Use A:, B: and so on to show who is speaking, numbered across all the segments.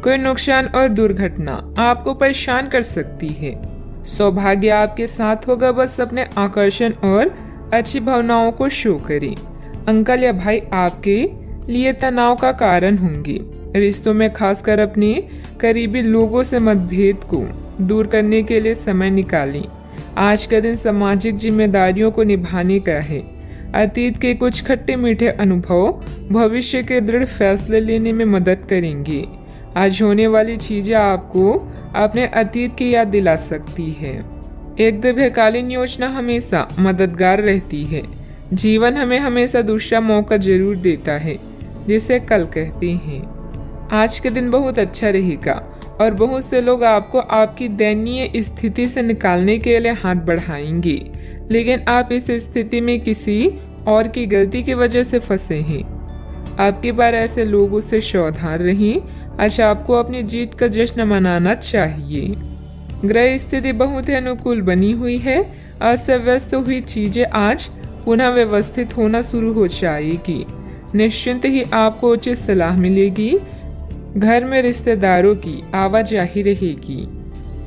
A: कोई नुकसान और दुर्घटना आपको परेशान कर सकती है। सौभाग्य आपके साथ होगा, बस अपने आकर्षण और अच्छी भावनाओं को शो करें। अंकल या भाई आपके लिए तनाव का कारण होंगे। रिश्तों में खासकर अपने करीबी लोगों से मतभेद को दूर करने के लिए समय निकालें। आज का दिन सामाजिक जिम्मेदारियों को निभाने का है। अतीत के कुछ खट्टे मीठे अनुभव भविष्य के दृढ़ फैसले लेने में मदद करेंगे। आज होने वाली चीजें आपको अपने अतीत की याद दिला सकती है। एक दीर्घकालीन योजना हमेशा मददगार रहती है। जीवन हमें हमेशा दूसरा मौका जरूर देता है, जिसे कल कहते हैं। आज के दिन बहुत अच्छा रहेगा और बहुत से लोग आपको आपकी दयनीय स्थिति से निकालने के लिए हाथ बढ़ाएंगे, लेकिन आप इस स्थिति में किसी और की गलती की वजह से फंसे हैं। आपकी बार ऐसे लोगों से सावधान रहें। आज आपको अपनी जीत का जश्न मनाना चाहिए। ग्रह स्थिति बहुत ही अनुकूल बनी हुई है। अस्त व्यस्त हुई चीजें आज पुनः व्यवस्थित होना शुरू हो जाएगी। निश्चिंत ही आपको उचित सलाह मिलेगी। घर में रिश्तेदारों की आवाजाही रहेगी।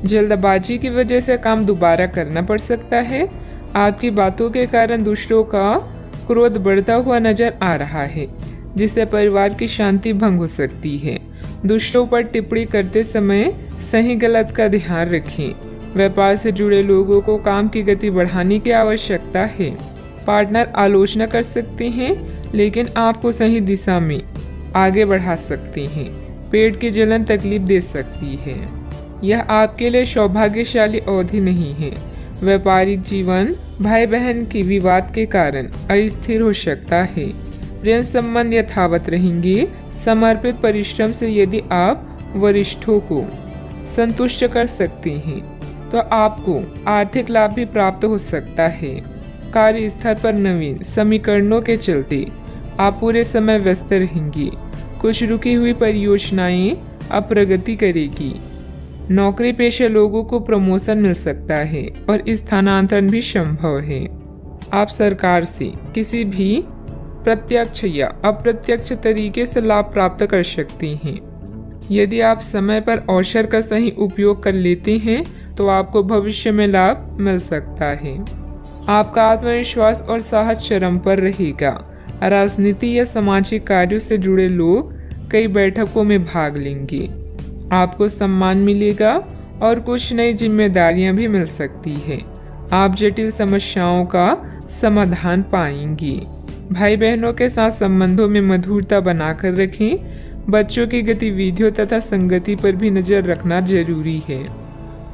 A: जल्दबाजी की वजह से काम दोबारा करना पड़ सकता है। आपकी बातों के कारण दूसरों का क्रोध बढ़ता हुआ नजर आ रहा है, जिससे परिवार की शांति भंग हो सकती है। दूसरों पर टिप्पणी करते समय सही गलत का ध्यान रखें। व्यापार से जुड़े लोगों को काम की गति बढ़ाने की आवश्यकता है। पार्टनर आलोचना कर सकते हैं, लेकिन आपको सही दिशा में आगे बढ़ा सकते हैं। पेट की जलन तकलीफ दे सकती है। यह आपके लिए सौभाग्यशाली अवधि नहीं है। व्यापारिक जीवन भाई बहन के विवाद के कारण अस्थिर हो सकता है। प्रेम संबंध यथावत रहेंगे। समर्पित परिश्रम से यदि आप वरिष्ठों को संतुष्ट कर सकते हैं, तो आपको आर्थिक लाभ भी प्राप्त हो सकता है। कार्यस्थल पर नवीन समीकरणों के चलते आप पूरे समय व्यस्त रहेंगे। कुछ रुकी हुई परियोजनाएं अब प्रगति करेगी। नौकरी पेशे लोगों को प्रमोशन मिल सकता है और स्थानांतरण भी संभव है। आप सरकार से किसी भी प्रत्यक्ष या अप्रत्यक्ष तरीके से लाभ प्राप्त कर सकते हैं। यदि आप समय पर अवसर का सही उपयोग कर लेते हैं, तो आपको भविष्य में लाभ मिल सकता है। आपका आत्मविश्वास और साहस चरम पर रहेगा। राजनीति या सामाजिक कार्यों से जुड़े लोग कई बैठकों में भाग लेंगे। आपको सम्मान मिलेगा और कुछ नई जिम्मेदारियां भी मिल सकती है। आप जटिल समस्याओं का समाधान पाएंगे। भाई बहनों के साथ संबंधों में मधुरता बनाकर रखें। बच्चों की गतिविधियों तथा संगति पर भी नजर रखना जरूरी है।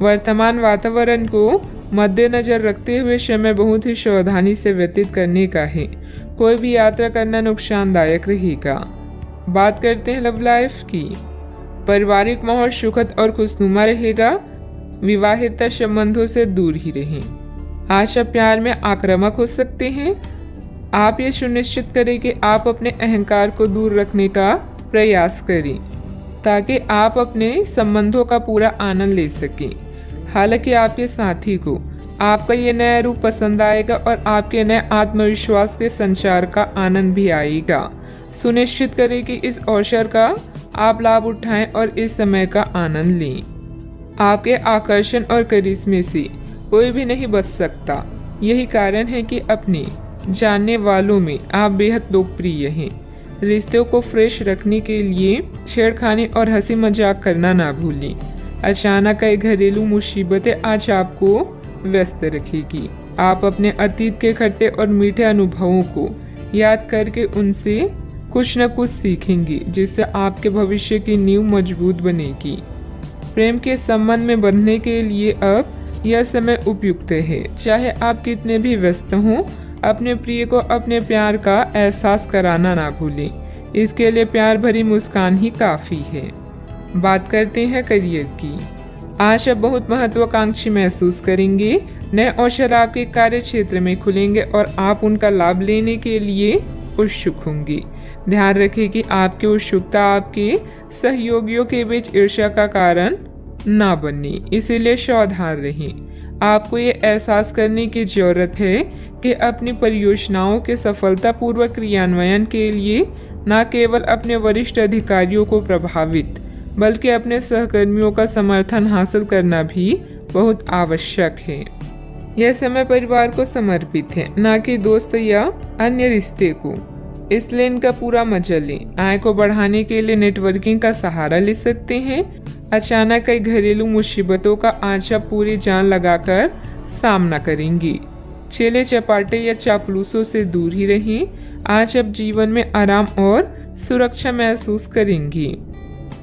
A: वर्तमान वातावरण को मद्देनजर रखते हुए समय बहुत ही सावधानी से व्यतीत करने का है। कोई भी यात्रा करना नुकसानदायक रहेगा। बात करते हैं लव लाइफ की। पारिवारिक माहौल सुखद और खुशनुमा रहेगा। विवाहित संबंधों से दूर ही रहें। आज आप प्यार में आक्रामक हो सकते हैं। आप ये सुनिश्चित करें कि आप अपने अहंकार को दूर रखने का प्रयास करें, ताकि आप अपने संबंधों का पूरा आनंद ले सकें। हालांकि आपके साथी को आपका ये नया रूप पसंद आएगा और आपके नए आत्मविश्वास के संचार का आनंद भी आएगा। सुनिश्चित करें कि इस अवसर का आप लाभ उठाएं और इस समय का आनंद लें। आपके आकर्षण और करिश्मे से कोई भी नहीं बच सकता। यही कारण है कि अपने जानने वालों में आप बेहद लोकप्रिय हैं। रिश्तों को फ्रेश रखने के लिए छेड़खानी और हंसी मजाक करना ना भूलें। अचानक आई घरेलू मुसीबतें आज आपको व्यस्त रखेगी। आप अपने अतीत के खट्टे और मीठे अनुभवों को याद करके उनसे कुछ न कुछ सीखेंगे, जिससे आपके भविष्य की नींव मजबूत बनेगी। प्रेम के संबंध में बंधने के लिए अब यह समय उपयुक्त है। चाहे आप कितने भी व्यस्त हों, अपने प्रिय को अपने प्यार का एहसास कराना ना भूलें। इसके लिए प्यार भरी मुस्कान ही काफ़ी है। बात करते हैं करियर की। आज आप बहुत महत्वाकांक्षी महसूस करेंगे। नए अवसर आपके कार्य क्षेत्र में खुलेंगे और आप उनका लाभ लेने के लिए उत्सुक होंगे। ध्यान रखें कि आपकी उत्सुकता आपके सहयोगियों के बीच ईर्ष्या का कारण ना बने, इसीलिए सावधान रहें। आपको ये एहसास करने की जरूरत है कि अपनी परियोजनाओं के सफलतापूर्वक क्रियान्वयन के लिए न केवल अपने वरिष्ठ अधिकारियों को प्रभावित बल्कि अपने सहकर्मियों का समर्थन हासिल करना भी बहुत आवश्यक है। यह समय परिवार को समर्पित है, न कि दोस्त या अन्य रिश्ते को, इसलिए इनका पूरा मजा लें। आय को बढ़ाने के लिए नेटवर्किंग का सहारा ले सकते हैं। अचानक कई घरेलू मुसीबतों का आज आप पूरी जान लगाकर सामना करेंगी। चेले चपाटे या चापलूसों से दूर ही रहें। आज आप जीवन में आराम और सुरक्षा महसूस करेंगी।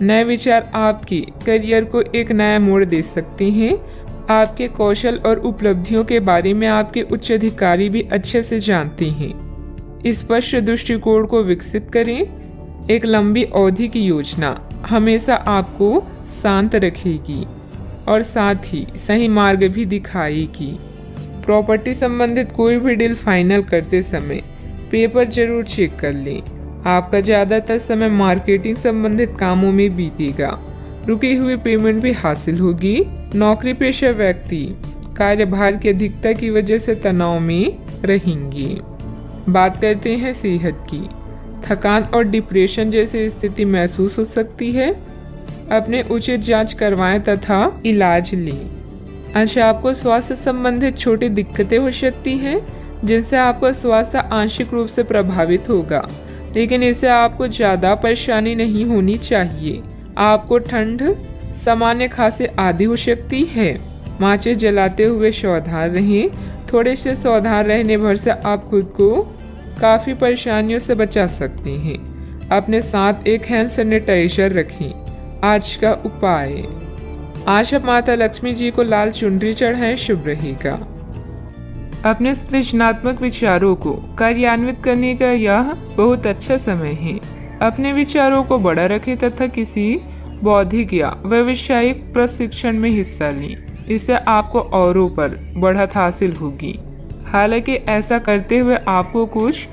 A: नए विचार आपकी करियर को एक नया मोड़ दे सकते हैं। आपके कौशल और उपलब्धियों के बारे में आपके उच्च अधिकारी भी अच्छे से जानते हैं। स्पष्ट दृष्टिकोण को विकसित करें। एक लंबी अवधि की योजना हमेशा आपको शांत रखेगी और साथ ही सही मार्ग भी दिखाएगी। प्रॉपर्टी संबंधित कोई भी डील फाइनल करते समय पेपर जरूर चेक कर लें। आपका ज़्यादातर समय मार्केटिंग संबंधित कामों में बीतेगा। रुकी हुई पेमेंट भी हासिल होगी। नौकरी पेशा व्यक्ति कार्यभार की अधिकता की वजह से तनाव में रहेंगी। बात करते हैं सेहत की। थकान और डिप्रेशन जैसी स्थिति महसूस हो सकती है। अपने उचित जांच करवाएं तथा इलाज लें। अच्छा, आपको स्वास्थ्य संबंधित छोटी दिक्कतें हो सकती हैं जिनसे आपका स्वास्थ्य आंशिक रूप से प्रभावित होगा, लेकिन इससे आपको ज़्यादा परेशानी नहीं होनी चाहिए। आपको ठंड, सामान्य खांसी आदि हो सकती है। माचिस जलाते हुए सावधान रहें। थोड़े से सावधान रहने भर से आप खुद को काफ़ी परेशानियों से बचा सकते हैं। अपने साथ एक हैंड सैनिटाइजर रखें। आज का उपाय, आज आप माता लक्ष्मी जी को लाल चुनरी चढ़ाएं, शुभ रहेगा। अपने सृजनात्मक विचारों को कार्यान्वित करने का यह बहुत अच्छा समय है। अपने विचारों को बड़ा रखें तथा किसी बौद्धिक या व्यावसायिक प्रशिक्षण में हिस्सा लें। इससे आपको औरों पर बढ़त हासिल होगी। हालांकि ऐसा करते हुए आपको कुछ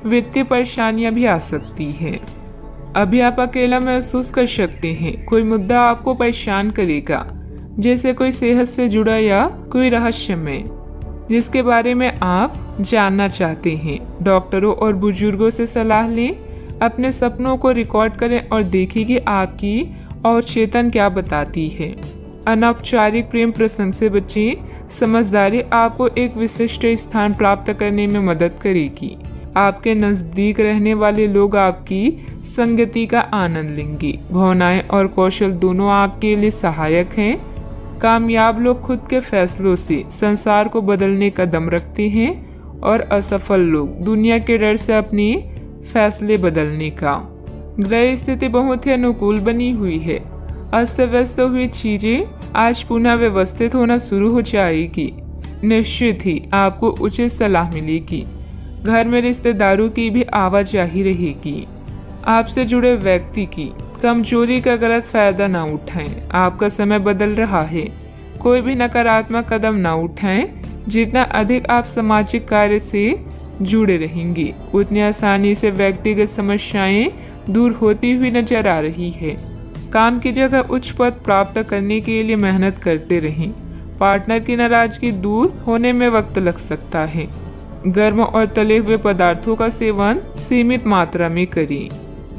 A: वित्तीय परेशानियां भी आ सकती हैं। अभी आप अकेला महसूस कर सकते हैं। कोई मुद्दा आपको परेशान करेगा, जैसे कोई सेहत से जुड़ा या कोई रहस्यमय जिसके बारे में आप जानना चाहते हैं। डॉक्टरों और बुजुर्गों से सलाह लें। अपने सपनों को रिकॉर्ड करें और देखें कि आपकी अवचेतन क्या बताती है। अनौपचारिक प्रेम प्रसंग से बचें। समझदारी आपको एक विशिष्ट स्थान प्राप्त करने में मदद करेगी। आपके नजदीक रहने वाले लोग आपकी संगति का आनंद लेंगे। भावनाएं और कौशल दोनों आपके लिए सहायक हैं। कामयाब लोग खुद के फैसलों से संसार को बदलने का दम रखते हैं और असफल लोग दुनिया के डर से अपने फैसले बदलने का। ग्रह स्थिति बहुत ही अनुकूल बनी हुई है। अस्त व्यस्त हुई चीजें आज पुनः व्यवस्थित होना शुरू हो जाएगी। निश्चित ही आपको उचित सलाह मिलेगी। घर में रिश्तेदारों की भी आवाजाही रहेगी। आपसे जुड़े व्यक्ति की कमजोरी का गलत फायदा न उठाएं। आपका समय बदल रहा है। कोई भी नकारात्मक कदम न उठाएं। जितना अधिक आप सामाजिक कार्य से जुड़े रहेंगे, उतनी आसानी से व्यक्तिगत समस्याएं दूर होती हुई नजर आ रही है। काम की जगह उच्च पद प्राप्त करने के लिए मेहनत करते रहें। पार्टनर की नाराजगी दूर होने में वक्त लग सकता है। गर्म और तले हुए पदार्थों का सेवन सीमित मात्रा में करें।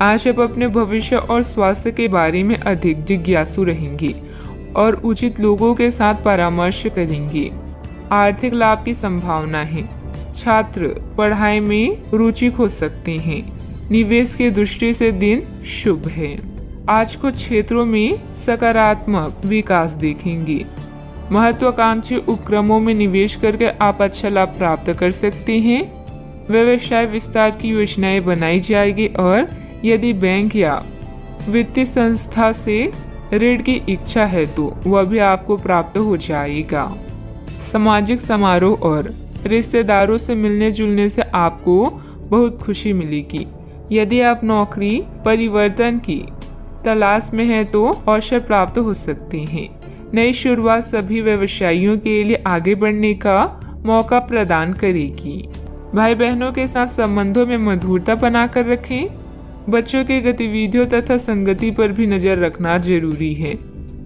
A: आज आप अपने भविष्य और स्वास्थ्य के बारे में अधिक जिज्ञासु रहेंगे और उचित लोगों के साथ परामर्श करेंगे। आर्थिक लाभ की संभावना है। छात्र पढ़ाई में रुचि खो सकते हैं। निवेश की दृष्टि से दिन शुभ है। आज कुछ क्षेत्रों में सकारात्मक विकास देखेंगे। महत्वाकांक्षी उपक्रमों में निवेश करके आप अच्छा लाभ प्राप्त कर सकते हैं। व्यवसाय विस्तार की योजनाएं बनाई जाएगी और यदि बैंक या वित्तीय संस्था से ऋण की इच्छा है तो वह भी आपको प्राप्त हो जाएगा। सामाजिक समारोह और रिश्तेदारों से मिलने जुलने से आपको बहुत खुशी मिलेगी। यदि आप नौकरी परिवर्तन की तलाश में हैं तो अवसर प्राप्त हो सकते हैं। नई शुरुआत सभी व्यवसायियों के लिए आगे बढ़ने का मौका प्रदान करेगी। भाई बहनों के साथ संबंधों में मधुरता बनाकर रखें। बच्चों की गतिविधियों तथा संगति पर भी नजर रखना जरूरी है।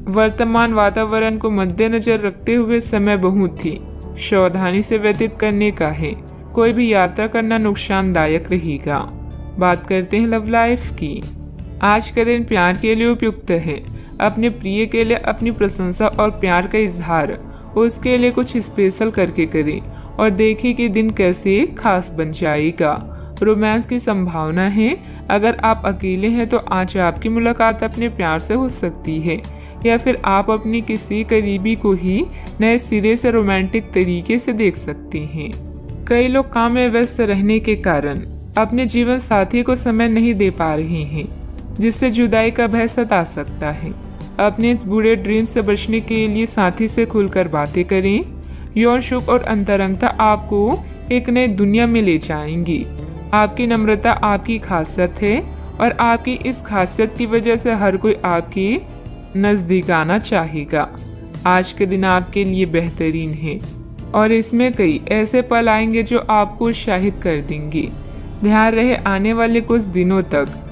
A: वर्तमान वातावरण को मद्देनजर रखते हुए समय बहुत ही सावधानी से व्यतीत करने का है। कोई भी यात्रा करना नुकसानदायक रहेगा। बात करते हैं लव लाइफ की। आज का दिन प्यार के लिए उपयुक्त है। अपने प्रिय के लिए अपनी प्रशंसा और प्यार का इजहार उसके लिए कुछ स्पेशल करके करें और देखिए कि दिन कैसे खास बन जाएगा। रोमांस की संभावना है। अगर आप अकेले हैं तो आज आपकी मुलाकात अपने प्यार से हो सकती है, या फिर आप अपनी किसी करीबी को ही नए सिरे से रोमांटिक तरीके से देख सकते हैं। कई लोग काम में व्यस्त रहने के कारण अपने जीवन साथी को समय नहीं दे पा रहे हैं, जिससे जुदाई का भय सता सकता है। अपने इस बुरे ड्रीम से बचने के लिए साथी से खुलकर बातें करें। यौन सुख और अंतरंगता आपको एक नई दुनिया में ले जाएंगी। आपकी नम्रता आपकी खासियत है और आपकी इस खासियत की वजह से हर कोई आपके नजदीक आना चाहेगा। आज के दिन आपके लिए बेहतरीन है और इसमें कई ऐसे पल आएंगे जो आपको उत्साहित कर देंगे। ध्यान रहे आने वाले कुछ दिनों तक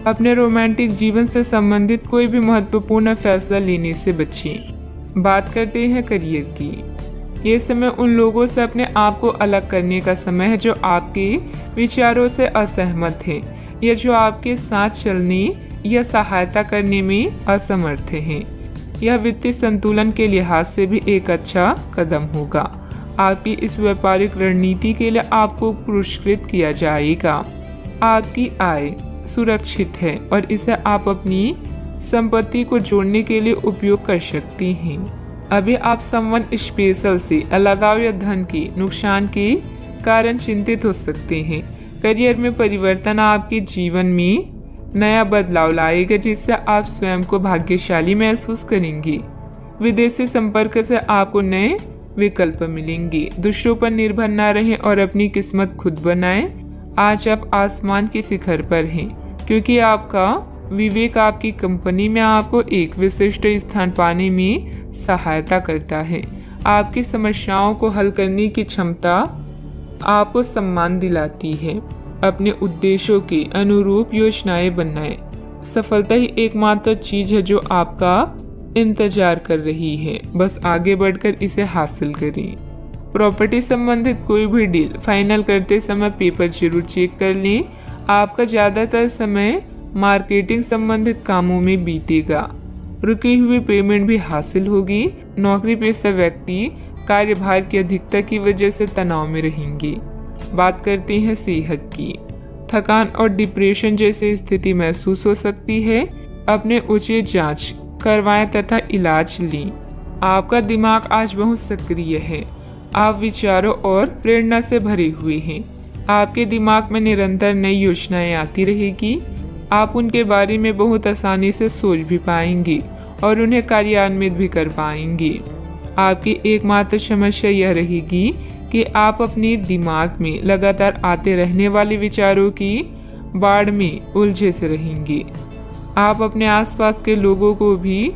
A: अपने रोमांटिक जीवन से संबंधित कोई भी महत्वपूर्ण फैसला लेने से बचें। बात करते हैं करियर की। ये समय उन लोगों से अपने आप को अलग करने का समय है जो आपके विचारों से असहमत हैं या जो आपके साथ चलने या सहायता करने में असमर्थ हैं। यह वित्तीय संतुलन के लिहाज से भी एक अच्छा कदम होगा। आपकी इस व्यापारिक रणनीति के लिए आपको पुरस्कृत किया जाएगा। आपकी आय सुरक्षित है और इसे आप अपनी संपत्ति को जोड़ने के लिए उपयोग कर सकते हैं। अभी आप समवन स्पेशल से अलगाव या धन के नुकसान के कारण चिंतित हो सकते हैं। करियर में परिवर्तन आपके जीवन में नया बदलाव लाएगा, जिससे आप स्वयं को भाग्यशाली महसूस करेंगे। विदेशी संपर्क से आपको नए विकल्प मिलेंगे। दूसरों पर निर्भर न रहें और अपनी किस्मत खुद बनाएं। आज आप आसमान के शिखर पर हैं, क्योंकि आपका विवेक आपकी कंपनी में आपको एक विशिष्ट स्थान पाने में सहायता करता है। आपकी समस्याओं को हल करने की क्षमता आपको सम्मान दिलाती है। अपने उद्देश्यों के अनुरूप योजनाएं बनाएं। सफलता ही एकमात्र चीज है जो आपका इंतजार कर रही है, बस आगे बढ़कर इसे हासिल करें। प्रॉपर्टी संबंधित कोई भी डील फाइनल करते समय पेपर जरूर चेक कर लें। आपका ज्यादातर समय मार्केटिंग संबंधित कामों में बीतेगा। रुकी हुई पेमेंट भी हासिल होगी। नौकरी पेशा व्यक्ति कार्यभार की अधिकता की वजह से तनाव में रहेंगे। बात करते हैं सेहत की। थकान और डिप्रेशन जैसी स्थिति महसूस हो सकती है। अपने उचित जांच करवाएं तथा इलाज लें। आपका दिमाग आज बहुत सक्रिय है। आप विचारों और प्रेरणा से भरे हुए हैं। आपके दिमाग में निरंतर नई योजनाएं आती रहेगी। आप उनके बारे में बहुत आसानी से सोच भी पाएंगे और उन्हें कार्यान्वित भी कर पाएंगे। आपकी एकमात्र समस्या यह रहेगी कि आप अपने दिमाग में लगातार आते रहने वाले विचारों की बाढ़ में उलझे से रहेंगे। आप अपने आसपास के लोगों को भी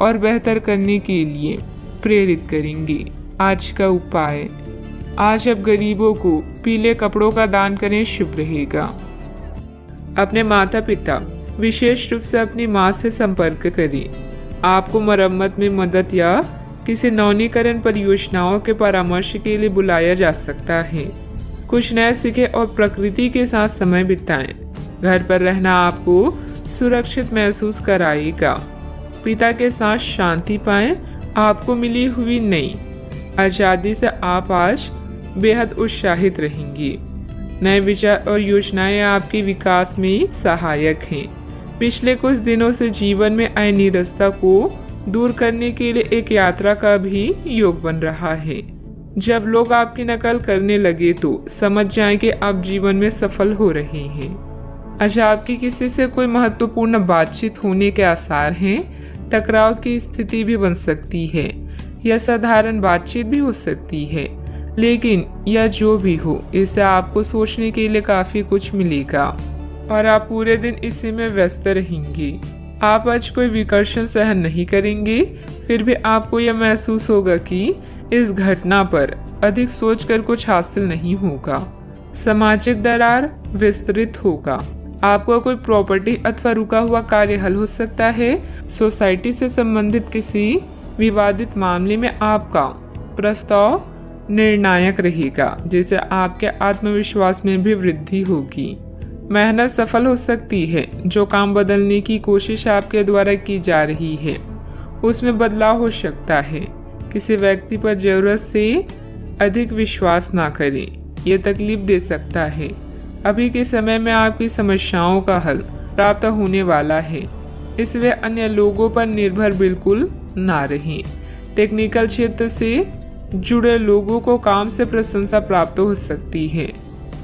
A: और बेहतर करने के लिए प्रेरित करेंगे। आज का उपाय, आज आप गरीबों को पीले कपड़ों का दान करें, शुभ रहेगा। अपने माता पिता, विशेष रूप से अपनी माँ से संपर्क करें। आपको मरम्मत में मदद या किसी नवीनीकरण परियोजनाओं के परामर्श के लिए बुलाया जा सकता है। कुछ नया सीखें और प्रकृति के साथ समय बिताएं। घर पर रहना आपको सुरक्षित महसूस कराएगा। पिता के साथ शांति पाएं। आपको मिली हुई नई आज़ादी से आप आज बेहद उत्साहित रहेंगे। नए विचार और योजनाएं आपके विकास में सहायक हैं। पिछले कुछ दिनों से जीवन में आए निरस्ता को दूर करने के लिए एक यात्रा का भी योग बन रहा है। जब लोग आपकी नकल करने लगे तो समझ जाएं कि आप जीवन में सफल हो रहे हैं। आज आपकी किसी से कोई महत्वपूर्ण बातचीत होने के आसार हैं। टकराव की स्थिति भी बन सकती है या साधारण बातचीत भी हो सकती है, लेकिन यह जो भी हो, इससे आपको सोचने के लिए काफी कुछ मिलेगा और आप पूरे दिन इसी में व्यस्त रहेंगे। आप आज कोई विकर्षण सहन नहीं करेंगे, फिर भी आपको यह महसूस होगा कि इस घटना पर अधिक सोचकर कुछ हासिल नहीं होगा। सामाजिक दरार विस्तृत होगा। आपको कोई प्रॉपर्टी अथवा रुका हुआ कार्य हल हो सकता है। सोसाइटी से संबंधित किसी विवादित मामले में आपका प्रस्ताव निर्णायक रहेगा, जिससे आपके आत्मविश्वास में भी वृद्धि होगी। मेहनत सफल हो सकती है। जो काम बदलने की कोशिश आपके द्वारा की जा रही है उसमें बदलाव हो सकता है। किसी व्यक्ति पर जरूरत से अधिक विश्वास ना करें, यह तकलीफ दे सकता है। अभी के समय में आपकी समस्याओं का हल प्राप्त होने वाला है, इसलिए अन्य लोगों पर निर्भर बिल्कुल ना रहें। टेक्निकल क्षेत्र से जुड़े लोगों को काम से प्रशंसा प्राप्त हो सकती है।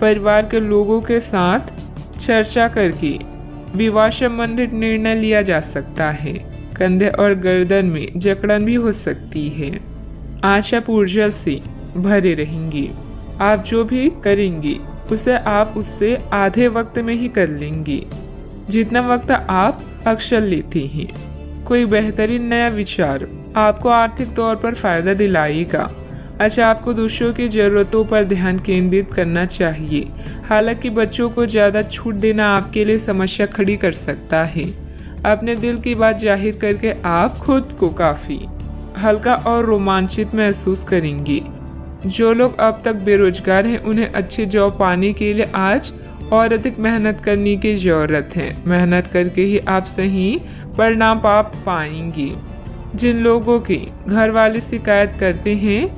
A: परिवार के लोगों के साथ चर्चा करके विवाह संबंधित निर्णय लिया जा सकता है। कंधे और गर्दन में जकड़न भी हो सकती है। आज आप ऊर्जा से भरे रहेंगे। आप जो भी करेंगे उसे आप उससे आधे वक्त में ही कर लेंगे जितना वक्त आप अक्सर लेते हैं। कोई बेहतरीन नया विचार आपको आर्थिक तौर पर फायदा दिलाएगा। अच्छा, आपको दूसरों की जरूरतों पर ध्यान केंद्रित करना चाहिए। हालांकि बच्चों को ज़्यादा छूट देना आपके लिए समस्या खड़ी कर सकता है। अपने दिल की बात जाहिर करके आप खुद को काफ़ी हल्का और रोमांचित महसूस करेंगे। जो लोग अब तक बेरोजगार हैं उन्हें अच्छी जॉब पाने के लिए आज और अधिक मेहनत करने की ज़रूरत है। मेहनत करके ही आप सही परिणाम पा पाएंगे। जिन लोगों के घर वाले शिकायत करते हैं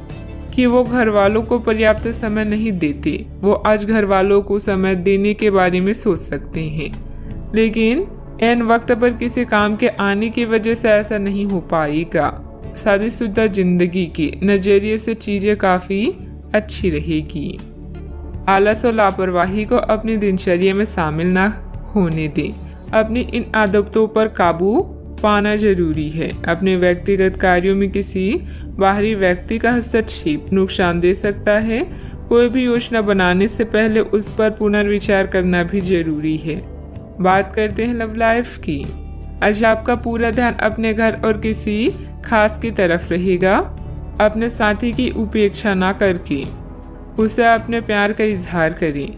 A: कि वो घर वालों को पर्याप्त समय नहीं देते, वो आज घर वालों को समय देने के बारे में सोच सकते हैं। लेकिन ऐन वक्त पर किसी काम के आने की वजह से ऐसा नहीं हो पाएगा। शादीशुदा जिंदगी के नजरिए से चीजें काफी अच्छी रहेगी। आलस और लापरवाही को अपनी दिनचर्या में शामिल ना होने दें। अपनी इन आदतों पर काबू पाना जरूरी है। अपने व्यक्तिगत कार्यों में किसी बाहरी व्यक्ति का हस्तक्षेप नुकसान दे सकता है। कोई भी योजना बनाने से पहले उस पर पुनर्विचार करना भी जरूरी है। बात करते हैं लव लाइफ की। आज आपका पूरा ध्यान अपने घर और किसी खास की तरफ रहेगा। अपने साथी की उपेक्षा ना करके उसे अपने प्यार का इजहार करें,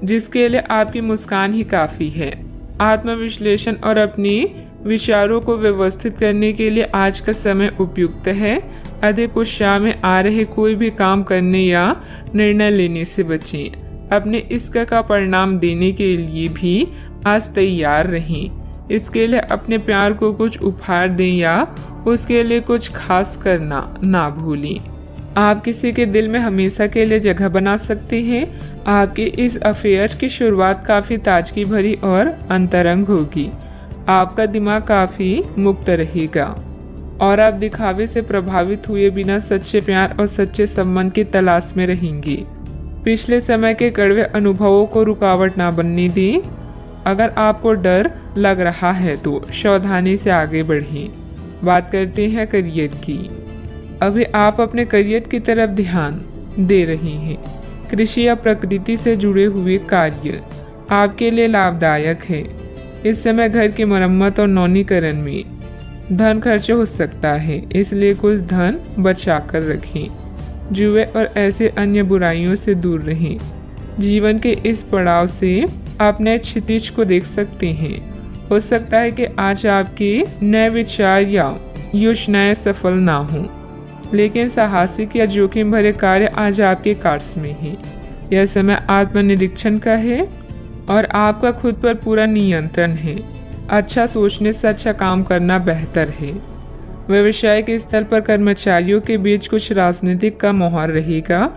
A: जिसके लिए आपकी मुस्कान ही काफ़ी है। आत्मविश्लेषण और अपनी विचारों को व्यवस्थित करने के लिए आज का समय उपयुक्त है। अधिक उत्साह में आ रहे कोई भी काम करने या निर्णय लेने से बचें। अपने इश्क का परिणाम देने के लिए भी आज तैयार रहें। इसके लिए अपने प्यार को कुछ उपहार दें या उसके लिए कुछ खास करना ना भूलें। आप किसी के दिल में हमेशा के लिए जगह बना सकते हैं। आपके इस अफेयर की शुरुआत काफ़ी ताजगी भरी और अंतरंग होगी। आपका दिमाग काफ़ी मुक्त रहेगा और आप दिखावे से प्रभावित हुए बिना सच्चे प्यार और सच्चे संबंध की तलाश में रहेंगे। पिछले समय के कड़वे अनुभवों को रुकावट ना बनने दें। अगर आपको डर लग रहा है तो सावधानी से आगे बढ़ें। बात करते हैं करियर की। अभी आप अपने करियर की तरफ ध्यान दे रहे हैं। कृषि या प्रकृति से जुड़े हुए कार्य आपके लिए लाभदायक है। इस समय घर की मरम्मत और नवीनीकरण में धन खर्च हो सकता है, इसलिए कुछ धन बचा कर रखें। जुए और ऐसे अन्य बुराइयों से दूर रहें। जीवन के इस पड़ाव से आप नए क्षितिज को देख सकते हैं। हो सकता है कि आज आपके नए विचार या योजनाएं सफल ना हों, लेकिन साहसिक या जोखिम भरे कार्य आज आपके कार्य में है। यह समय आत्मनिरीक्षण का है और आपका खुद पर पूरा नियंत्रण है। अच्छा सोचने से अच्छा काम करना बेहतर है। व्यवसायिक स्थल पर कर्मचारियों के बीच कुछ राजनीतिक का माहौल रहेगा,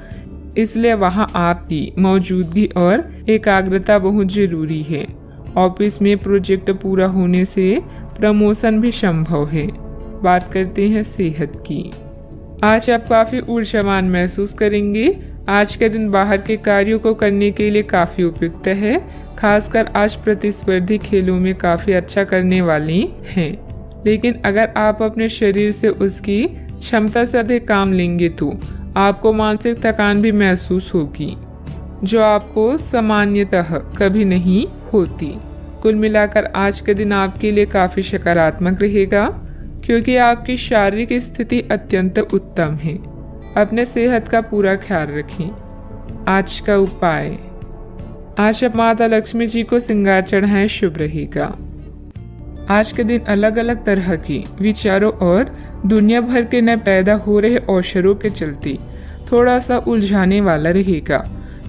A: इसलिए वहां आपकी मौजूदगी और एकाग्रता बहुत जरूरी है। ऑफिस में प्रोजेक्ट पूरा होने से प्रमोशन भी संभव है। बात करते हैं सेहत की। आज आप काफ़ी ऊर्जावान महसूस करेंगे। आज का दिन बाहर के कार्यों को करने के लिए काफ़ी उपयुक्त है। खासकर आज प्रतिस्पर्धी खेलों में काफ़ी अच्छा करने वाली हैं। लेकिन अगर आप अपने शरीर से उसकी क्षमता से अधिक काम लेंगे तो आपको मानसिक थकान भी महसूस होगी, जो आपको सामान्यतः कभी नहीं होती। कुल मिलाकर आज का दिन आपके लिए काफ़ी सकारात्मक रहेगा, क्योंकि आपकी शारीरिक स्थिति अत्यंत उत्तम है। अपने सेहत का पूरा ख्याल रखें। आज का उपाय, आज आप माता लक्ष्मी जी को श्रृंगार चढ़ाएं, शुभ रहेगा। आज के दिन अलग अलग तरह के विचारों और दुनिया भर के नए पैदा हो रहे अवसरों के चलते थोड़ा सा उलझाने वाला रहेगा।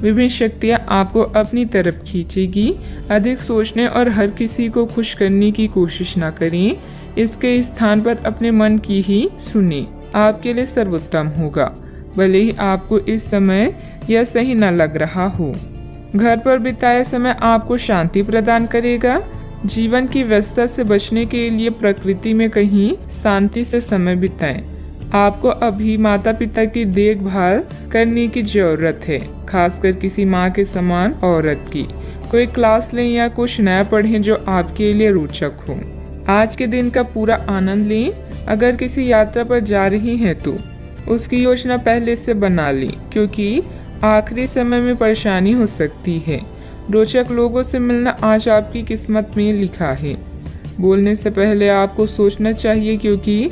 A: विभिन्न शक्तियाँ आपको अपनी तरफ खींचेगी। अधिक सोचने और हर किसी को खुश करने की कोशिश ना करें, इसके स्थान पर अपने मन की ही सुने, आपके लिए सर्वोत्तम होगा, भले ही आपको इस समय यह सही न लग रहा हो। घर पर बिताया समय आपको शांति प्रदान करेगा। जीवन की व्यस्तता से बचने के लिए प्रकृति में कहीं शांति से समय बिताएं। आपको अभी माता पिता की देखभाल करने की जरूरत है, खासकर किसी माँ के समान औरत की। कोई क्लास लें या कुछ नया पढ़ें जो आपके लिए रोचक हो। आज के दिन का पूरा आनंद लें। अगर किसी यात्रा पर जा रही हैं तो उसकी योजना पहले से बना लें, क्योंकि आखिरी समय में परेशानी हो सकती है। रोचक लोगों से मिलना आज आपकी किस्मत में लिखा है। बोलने से पहले आपको सोचना चाहिए, क्योंकि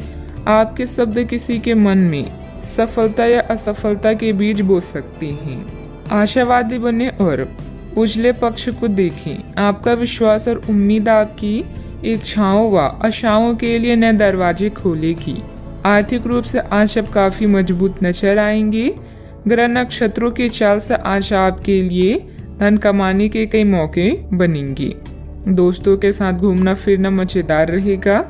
A: आपके शब्द किसी के मन में सफलता या असफलता के बीज बो सकते हैं। आशावादी बने और उजले पक्ष को देखें। आपका विश्वास और उम्मीद आपकी इच्छाओं व आशाओं के लिए नए दरवाजे खोलेगी। आर्थिक रूप से आज आप काफी मजबूत नजर आएंगे। ग्रह नक्षत्रों की चाल से आज आपके लिए धन कमाने के कई मौके बनेंगे। दोस्तों के साथ घूमना फिरना मजेदार रहेगा,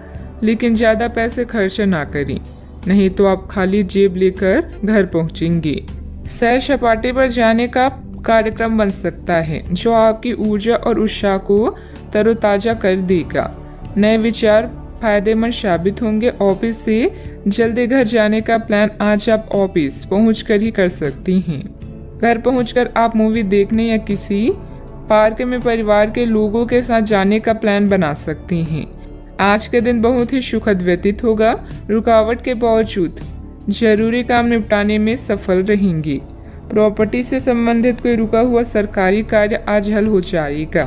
A: लेकिन ज्यादा पैसे खर्च ना करें, नहीं तो आप खाली जेब लेकर घर पहुंचेंगे। सैर सपाटे पर जाने का कार्यक्रम बन सकता है, जो आपकी ऊर्जा और उत्साह को तरोताजा कर देगा। नए विचार फायदेमंद साबित होंगे। ऑफिस से जल्दी घर जाने का प्लान आज आप ऑफिस पहुंचकर ही कर सकती हैं। घर पहुंचकर आप मूवी देखने या किसी पार्क में परिवार के लोगों के साथ जाने का प्लान बना सकती हैं। आज का दिन बहुत ही सुखद व्यतीत होगा। रुकावट के बावजूद जरूरी काम निपटाने में सफल रहेंगी। प्रॉपर्टी से संबंधित कोई रुका हुआ सरकारी कार्य आज हल हो जाएगा।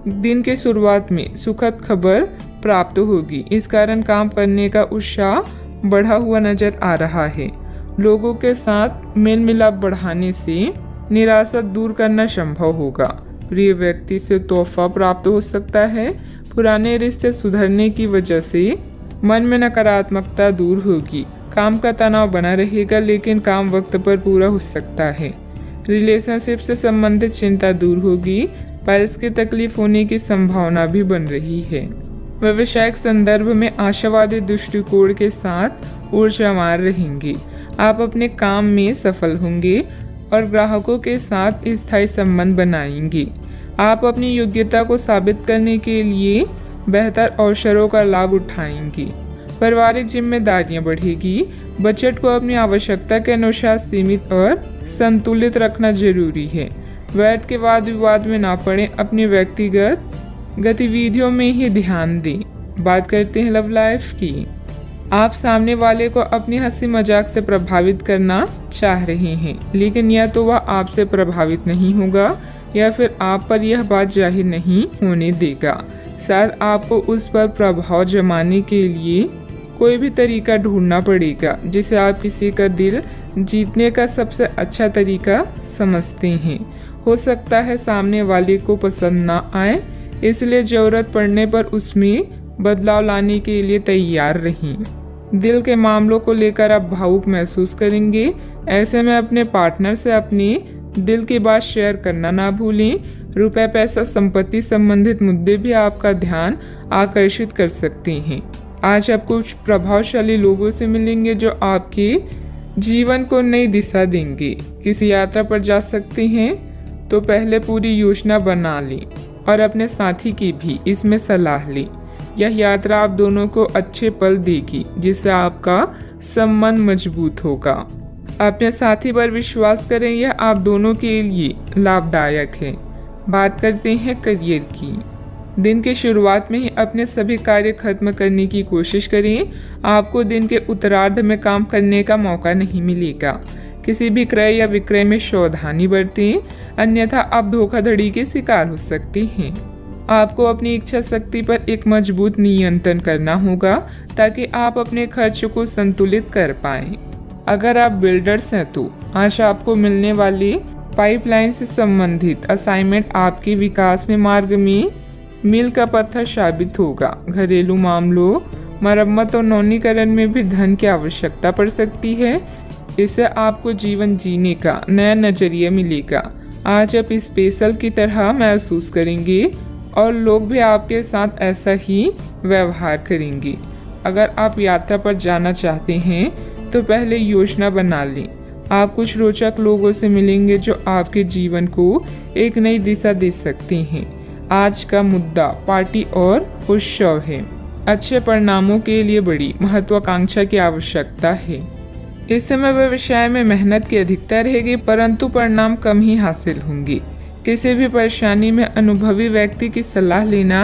A: दिन के शुरुआत में सुखद खबर प्राप्त होगी, इस कारण काम करने का उत्साह बढ़ा हुआ नजर आ रहा है। लोगों के साथ मेल मिलाप बढ़ाने से निराशा दूर करना संभव होगा। प्रिय व्यक्ति से तोहफा प्राप्त हो सकता है। पुराने रिश्ते सुधरने की वजह से मन में नकारात्मकता दूर होगी। काम का तनाव बना रहेगा, लेकिन काम वक्त पर पूरा हो सकता है। रिलेशनशिप से संबंधित चिंता दूर होगी। पाइल्स की तकलीफ होने की संभावना भी बन रही है। व्यवसायिक संदर्भ में आशावादी दृष्टिकोण के साथ ऊर्जावान रहेंगे। आप अपने काम में सफल होंगे और ग्राहकों के साथ स्थायी संबंध बनाएंगे। आप अपनी योग्यता को साबित करने के लिए बेहतर अवसरों का लाभ उठाएंगे। पारिवारिक जिम्मेदारियां बढ़ेगी। बजट को अपनी आवश्यकता के अनुसार सीमित और संतुलित रखना जरूरी है। व्यर्थ के वाद विवाद में ना पड़े, अपनी व्यक्तिगत गतिविधियों में ही ध्यान दें। बात करते हैं लव लाइफ की। आप सामने वाले को अपनी हंसी मजाक से प्रभावित करना चाह रहे हैं, लेकिन या तो वह आपसे प्रभावित नहीं होगा या फिर आप पर यह बात जाहिर नहीं होने देगा। शायद आपको उस पर प्रभाव जमाने के लिए कोई भी तरीका ढूंढना पड़ेगा, जिसे आप किसी का दिल जीतने का सबसे अच्छा तरीका समझते हैं। हो सकता है सामने वाले को पसंद ना आए, इसलिए जरूरत पड़ने पर उसमें बदलाव लाने के लिए तैयार रहें। दिल के मामलों को लेकर आप भावुक महसूस करेंगे। ऐसे में अपने पार्टनर से अपने दिल की बात शेयर करना ना भूलें। रुपए, पैसा, संपत्ति संबंधित मुद्दे भी आपका ध्यान आकर्षित कर सकते हैं। आज आप कुछ प्रभावशाली लोगों से मिलेंगे जो आपके जीवन को नई दिशा देंगे। किसी यात्रा पर जा सकते हैं तो पहले पूरी योजना बना लें और अपने साथी की भी इसमें सलाह लें। यह यात्रा आप दोनों को अच्छे पल देगी, जिससे आपका संबंध मजबूत होगा। अपने साथी पर विश्वास करें, यह आप दोनों के लिए लाभदायक है। बात करते हैं करियर की। दिन की शुरुआत में ही अपने सभी कार्य खत्म करने की कोशिश करें। आपको दिन के उत्तरार्ध में काम करने का मौका नहीं मिलेगा। किसी भी क्रय या विक्रय में सावधानी बरतें, अन्यथा आप धोखाधड़ी के शिकार हो सकते हैं। आपको अपनी इच्छा शक्ति पर एक मजबूत नियंत्रण करना होगा, ताकि आप अपने खर्च को संतुलित कर पाएं। अगर आप बिल्डर्स हैं तो आज आपको मिलने वाले पाइपलाइन से संबंधित असाइनमेंट आपके विकास में मार्ग में मील का पत्थर साबित होगा। घरेलू मामलों, मरम्मत और नवीनीकरण में भी धन की आवश्यकता पड़ सकती है। इससे आपको जीवन जीने का नया नजरिया मिलेगा। आज आप स्पेशल की तरह महसूस करेंगे और लोग भी आपके साथ ऐसा ही व्यवहार करेंगे। अगर आप यात्रा पर जाना चाहते हैं तो पहले योजना बना लें। आप कुछ रोचक लोगों से मिलेंगे जो आपके जीवन को एक नई दिशा दे सकते हैं। आज का मुद्दा पार्टी और उत्सव है। अच्छे परिणामों के लिए बड़ी महत्वाकांक्षा की आवश्यकता है। इस समय व्यवसाय में मेहनत की अधिकता रहेगी, परंतु परिणाम कम ही हासिल होंगे। किसी भी परेशानी में अनुभवी व्यक्ति की सलाह लेना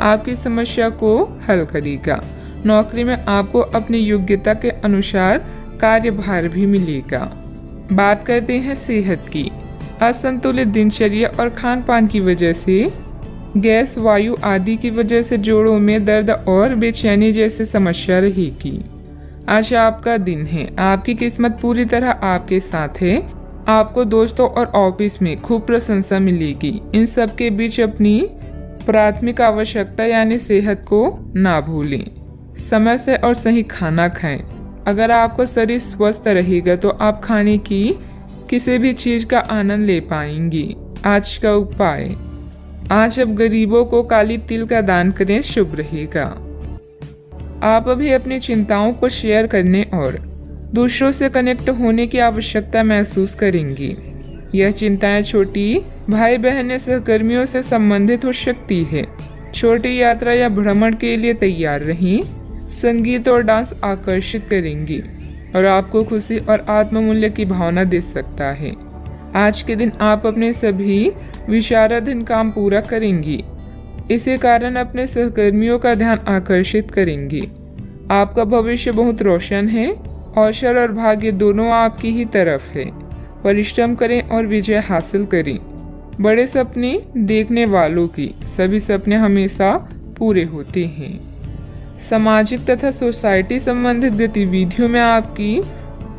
A: आपकी समस्या को हल करेगा। नौकरी में आपको अपनी योग्यता के अनुसार कार्यभार भी मिलेगा। बात करते हैं सेहत की। असंतुलित दिनचर्या और खान पान की वजह से गैस, वायु आदि की वजह से जोड़ों में दर्द और बेचैनी जैसी समस्या रहेगी। आज आपका दिन है। आपकी किस्मत पूरी तरह आपके साथ है। आपको दोस्तों और ऑफिस में खूब प्रशंसा मिलेगी। इन सब के बीच अपनी प्राथमिक आवश्यकता यानी सेहत को ना भूलें। समय से और सही खाना खाएं। अगर आपका शरीर स्वस्थ रहेगा तो आप खाने की किसी भी चीज का आनंद ले पाएंगे। आज का उपाय, आज आप गरीबों को काली तिल का दान करें, शुभ रहेगा। आप अभी अपनी चिंताओं को शेयर करने और दूसरों से कनेक्ट होने की आवश्यकता महसूस करेंगी। यह चिंताएं छोटी भाई बहन या सहकर्मियों से संबंधित हो सकती है। छोटी यात्रा या भ्रमण के लिए तैयार रहें। संगीत और डांस आकर्षित करेंगी और आपको खुशी और आत्ममूल्य की भावना दे सकता है। आज के दिन आप अपने सभी विचाराधीन काम पूरा करेंगी। इसी कारण अपने सहकर्मियों का ध्यान आकर्षित करेंगी। आपका भविष्य बहुत रोशन है। अवसर और भाग्य दोनों आपकी ही तरफ है। परिश्रम करें और विजय हासिल करें। बड़े सपने देखने वालों की सभी सपने हमेशा पूरे होते हैं। सामाजिक तथा सोसाइटी संबंधित गतिविधियों में आपकी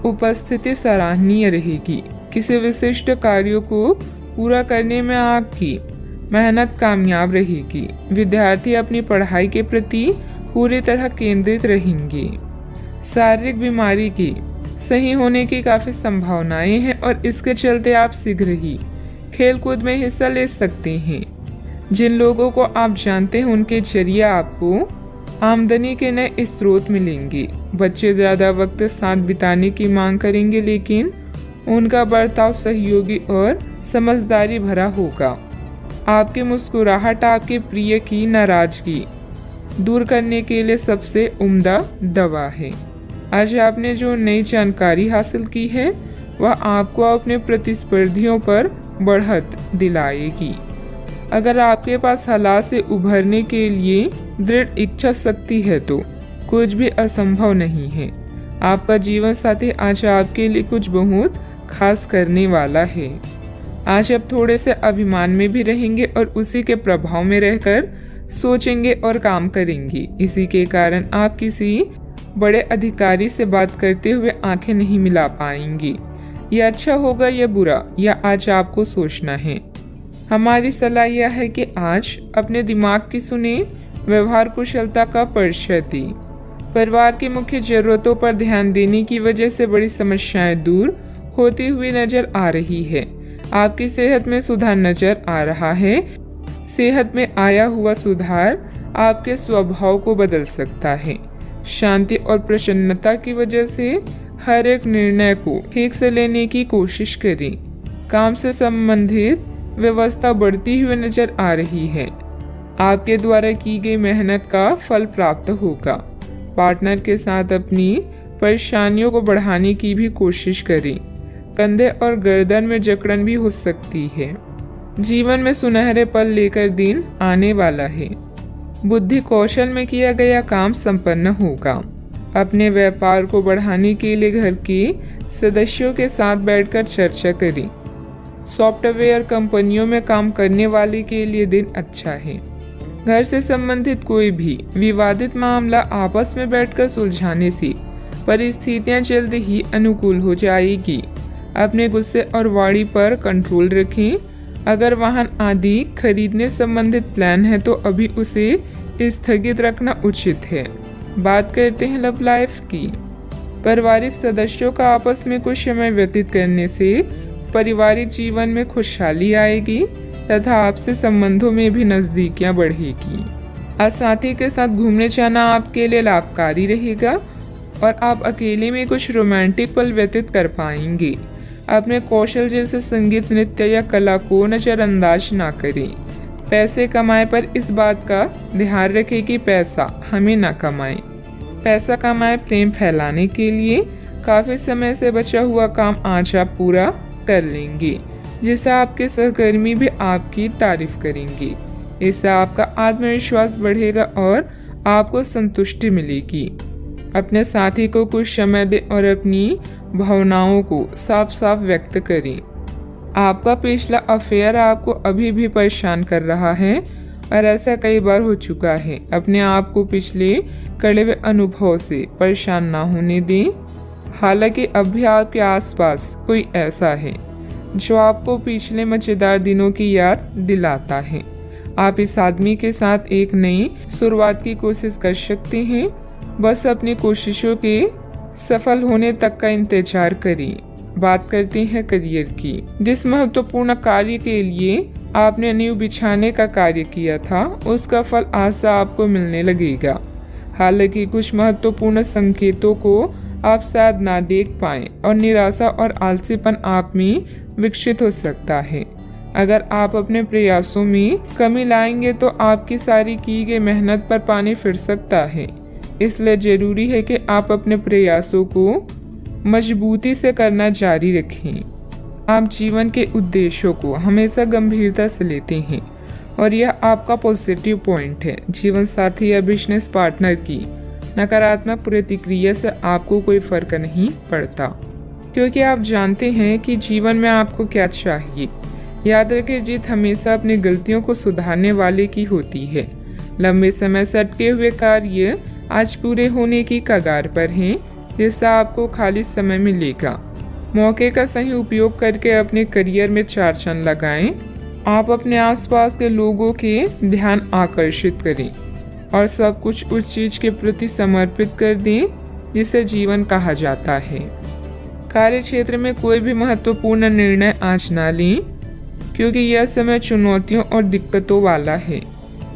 A: उपस्थिति सराहनीय रहेगी। किसी विशिष्ट कार्यों को पूरा करने में आपकी मेहनत कामयाब रहेगी। विद्यार्थी अपनी पढ़ाई के प्रति पूरी तरह केंद्रित रहेंगे। शारीरिक बीमारी की सही होने की काफी संभावनाएं हैं और इसके चलते आप शीघ्र ही खेलकूद में हिस्सा ले सकते हैं। जिन लोगों को आप जानते हैं उनके जरिए आपको आमदनी के नए स्रोत मिलेंगे। बच्चे ज्यादा वक्त साथ बिताने की मांग करेंगे, लेकिन उनका बर्ताव सहयोगी और समझदारी भरा होगा। आपकी मुस्कुराहट आपके प्रिय की नाराजगी दूर करने के लिए सबसे उम्दा दवा है। आज आपने जो नई जानकारी हासिल की है वह आपको अपने प्रतिस्पर्धियों पर बढ़त दिलाएगी। अगर आपके पास हालात से उभरने के लिए दृढ़ इच्छा शक्ति है तो कुछ भी असंभव नहीं है। आपका जीवन साथी आज आपके लिए कुछ बहुत खास करने वाला है। आज आप थोड़े से अभिमान में भी रहेंगे और उसी के प्रभाव में रहकर सोचेंगे और काम करेंगे। इसी के कारण आप किसी बड़े अधिकारी से बात करते हुए आंखें नहीं मिला पाएंगे। यह अच्छा होगा या बुरा, यह आज आपको सोचना है। हमारी सलाह यह है कि आज अपने दिमाग की सुने, व्यवहार कुशलता का परिचय दें। परिवार की मुख्य जरूरतों पर ध्यान देने की वजह से बड़ी समस्याएं दूर होती हुई नजर आ रही है। आपकी सेहत में सुधार नजर आ रहा है। सेहत में आया हुआ सुधार आपके स्वभाव को बदल सकता है। शांति और प्रसन्नता की वजह से हर एक निर्णय को ठीक से लेने की कोशिश करें। काम से संबंधित व्यवस्था बढ़ती हुई नजर आ रही है। आपके द्वारा की गई मेहनत का फल प्राप्त होगा। पार्टनर के साथ अपनी परेशानियों को बढ़ाने की भी कोशिश करें। कंधे और गर्दन में जकड़न भी हो सकती है। जीवन में सुनहरे पल लेकर दिन आने वाला है। बुद्धि कौशल में किया गया काम संपन्न होगा। अपने व्यापार को बढ़ाने के लिए घर के सदस्यों के साथ बैठकर चर्चा करें। सॉफ्टवेयर कंपनियों में काम करने वाले के लिए दिन अच्छा है। घर से संबंधित कोई भी विवादित मामला आपस में बैठकर सुलझाने से परिस्थितियां जल्द ही अनुकूल हो जाएगी। अपने गुस्से और वाणी पर कंट्रोल रखें। अगर वाहन आदि खरीदने संबंधित प्लान है तो अभी उसे स्थगित रखना उचित है। बात करते हैं लव लाइफ की। पारिवारिक सदस्यों का आपस में कुछ समय व्यतीत करने से पारिवारिक जीवन में खुशहाली आएगी तथा आपसे संबंधों में भी नजदीकियां बढ़ेगी। आज साथी के साथ घूमने जाना आपके लिए लाभकारी रहेगा और आप अकेले में कुछ रोमांटिक पल व्यतीत कर पाएंगे। अपने कौशल जैसे संगीत, नृत्य या कला को नजरअंदाज ना करें। पैसे कमाए पर इस बात का ध्यान रखें कि पैसा हमें ना कमाए। पैसा कमाए प्रेम फैलाने के लिए काफी समय से बचा हुआ काम आज आप पूरा कर लेंगे, जिससे आपके सहकर्मी भी आपकी तारीफ करेंगे। इससे आपका आत्मविश्वास बढ़ेगा और आपको संतुष्टि मिलेगी। अपने साथी को कुछ समय दें और अपनी भावनाओं को साफ साफ व्यक्त करें। आपका पिछला अफेयर आपको अभी भी परेशान कर रहा है और ऐसा कई बार हो चुका है। अपने आप को पिछले कड़े हुए अनुभव से परेशान ना होने दें। हालांकि अब भी आपके आसपास कोई ऐसा है जो आपको पिछले मजेदार दिनों की याद दिलाता है। आप इस आदमी के साथ एक नई शुरुआत की कोशिश कर सकते हैं। बस अपनी कोशिशों के सफल होने तक का इंतजार करें। बात करते हैं करियर की। जिस महत्वपूर्ण कार्य के लिए आपने नींव बिछाने का कार्य किया था, उसका फल आज से आपको मिलने लगेगा। हालांकि कुछ महत्वपूर्ण संकेतों को आप शायद ना देख पाएं और निराशा और आलसीपन आप में विकसित हो सकता है। अगर आप अपने प्रयासों में कमी लाएंगे तो आपकी सारी की गई मेहनत पर पानी फिर सकता है। इसलिए जरूरी है कि आप अपने प्रयासों को मजबूती से करना जारी रखें। आप जीवन के उद्देश्यों को हमेशा गंभीरता से लेते हैं और यह आपका पॉजिटिव पॉइंट है। जीवन साथी या बिजनेस पार्टनर की नकारात्मक प्रतिक्रिया से आपको कोई फर्क नहीं पड़ता, क्योंकि आप जानते हैं कि जीवन में आपको क्या चाहिए। याद रखें, जीत हमेशा अपनी गलतियों को सुधारने वाले की होती है। लंबे समय से अटके हुए कार्य आज पूरे होने की कगार पर हैं, जिससे आपको खाली समय मिलेगा। मौके का सही उपयोग करके अपने करियर में 4 चांद लगाएं। आप अपने आसपास के लोगों के ध्यान आकर्षित करें और सब कुछ उस चीज के प्रति समर्पित कर दें जिसे जीवन कहा जाता है। कार्य क्षेत्र में कोई भी महत्वपूर्ण निर्णय आज ना लें, क्योंकि यह समय चुनौतियों और दिक्कतों वाला है।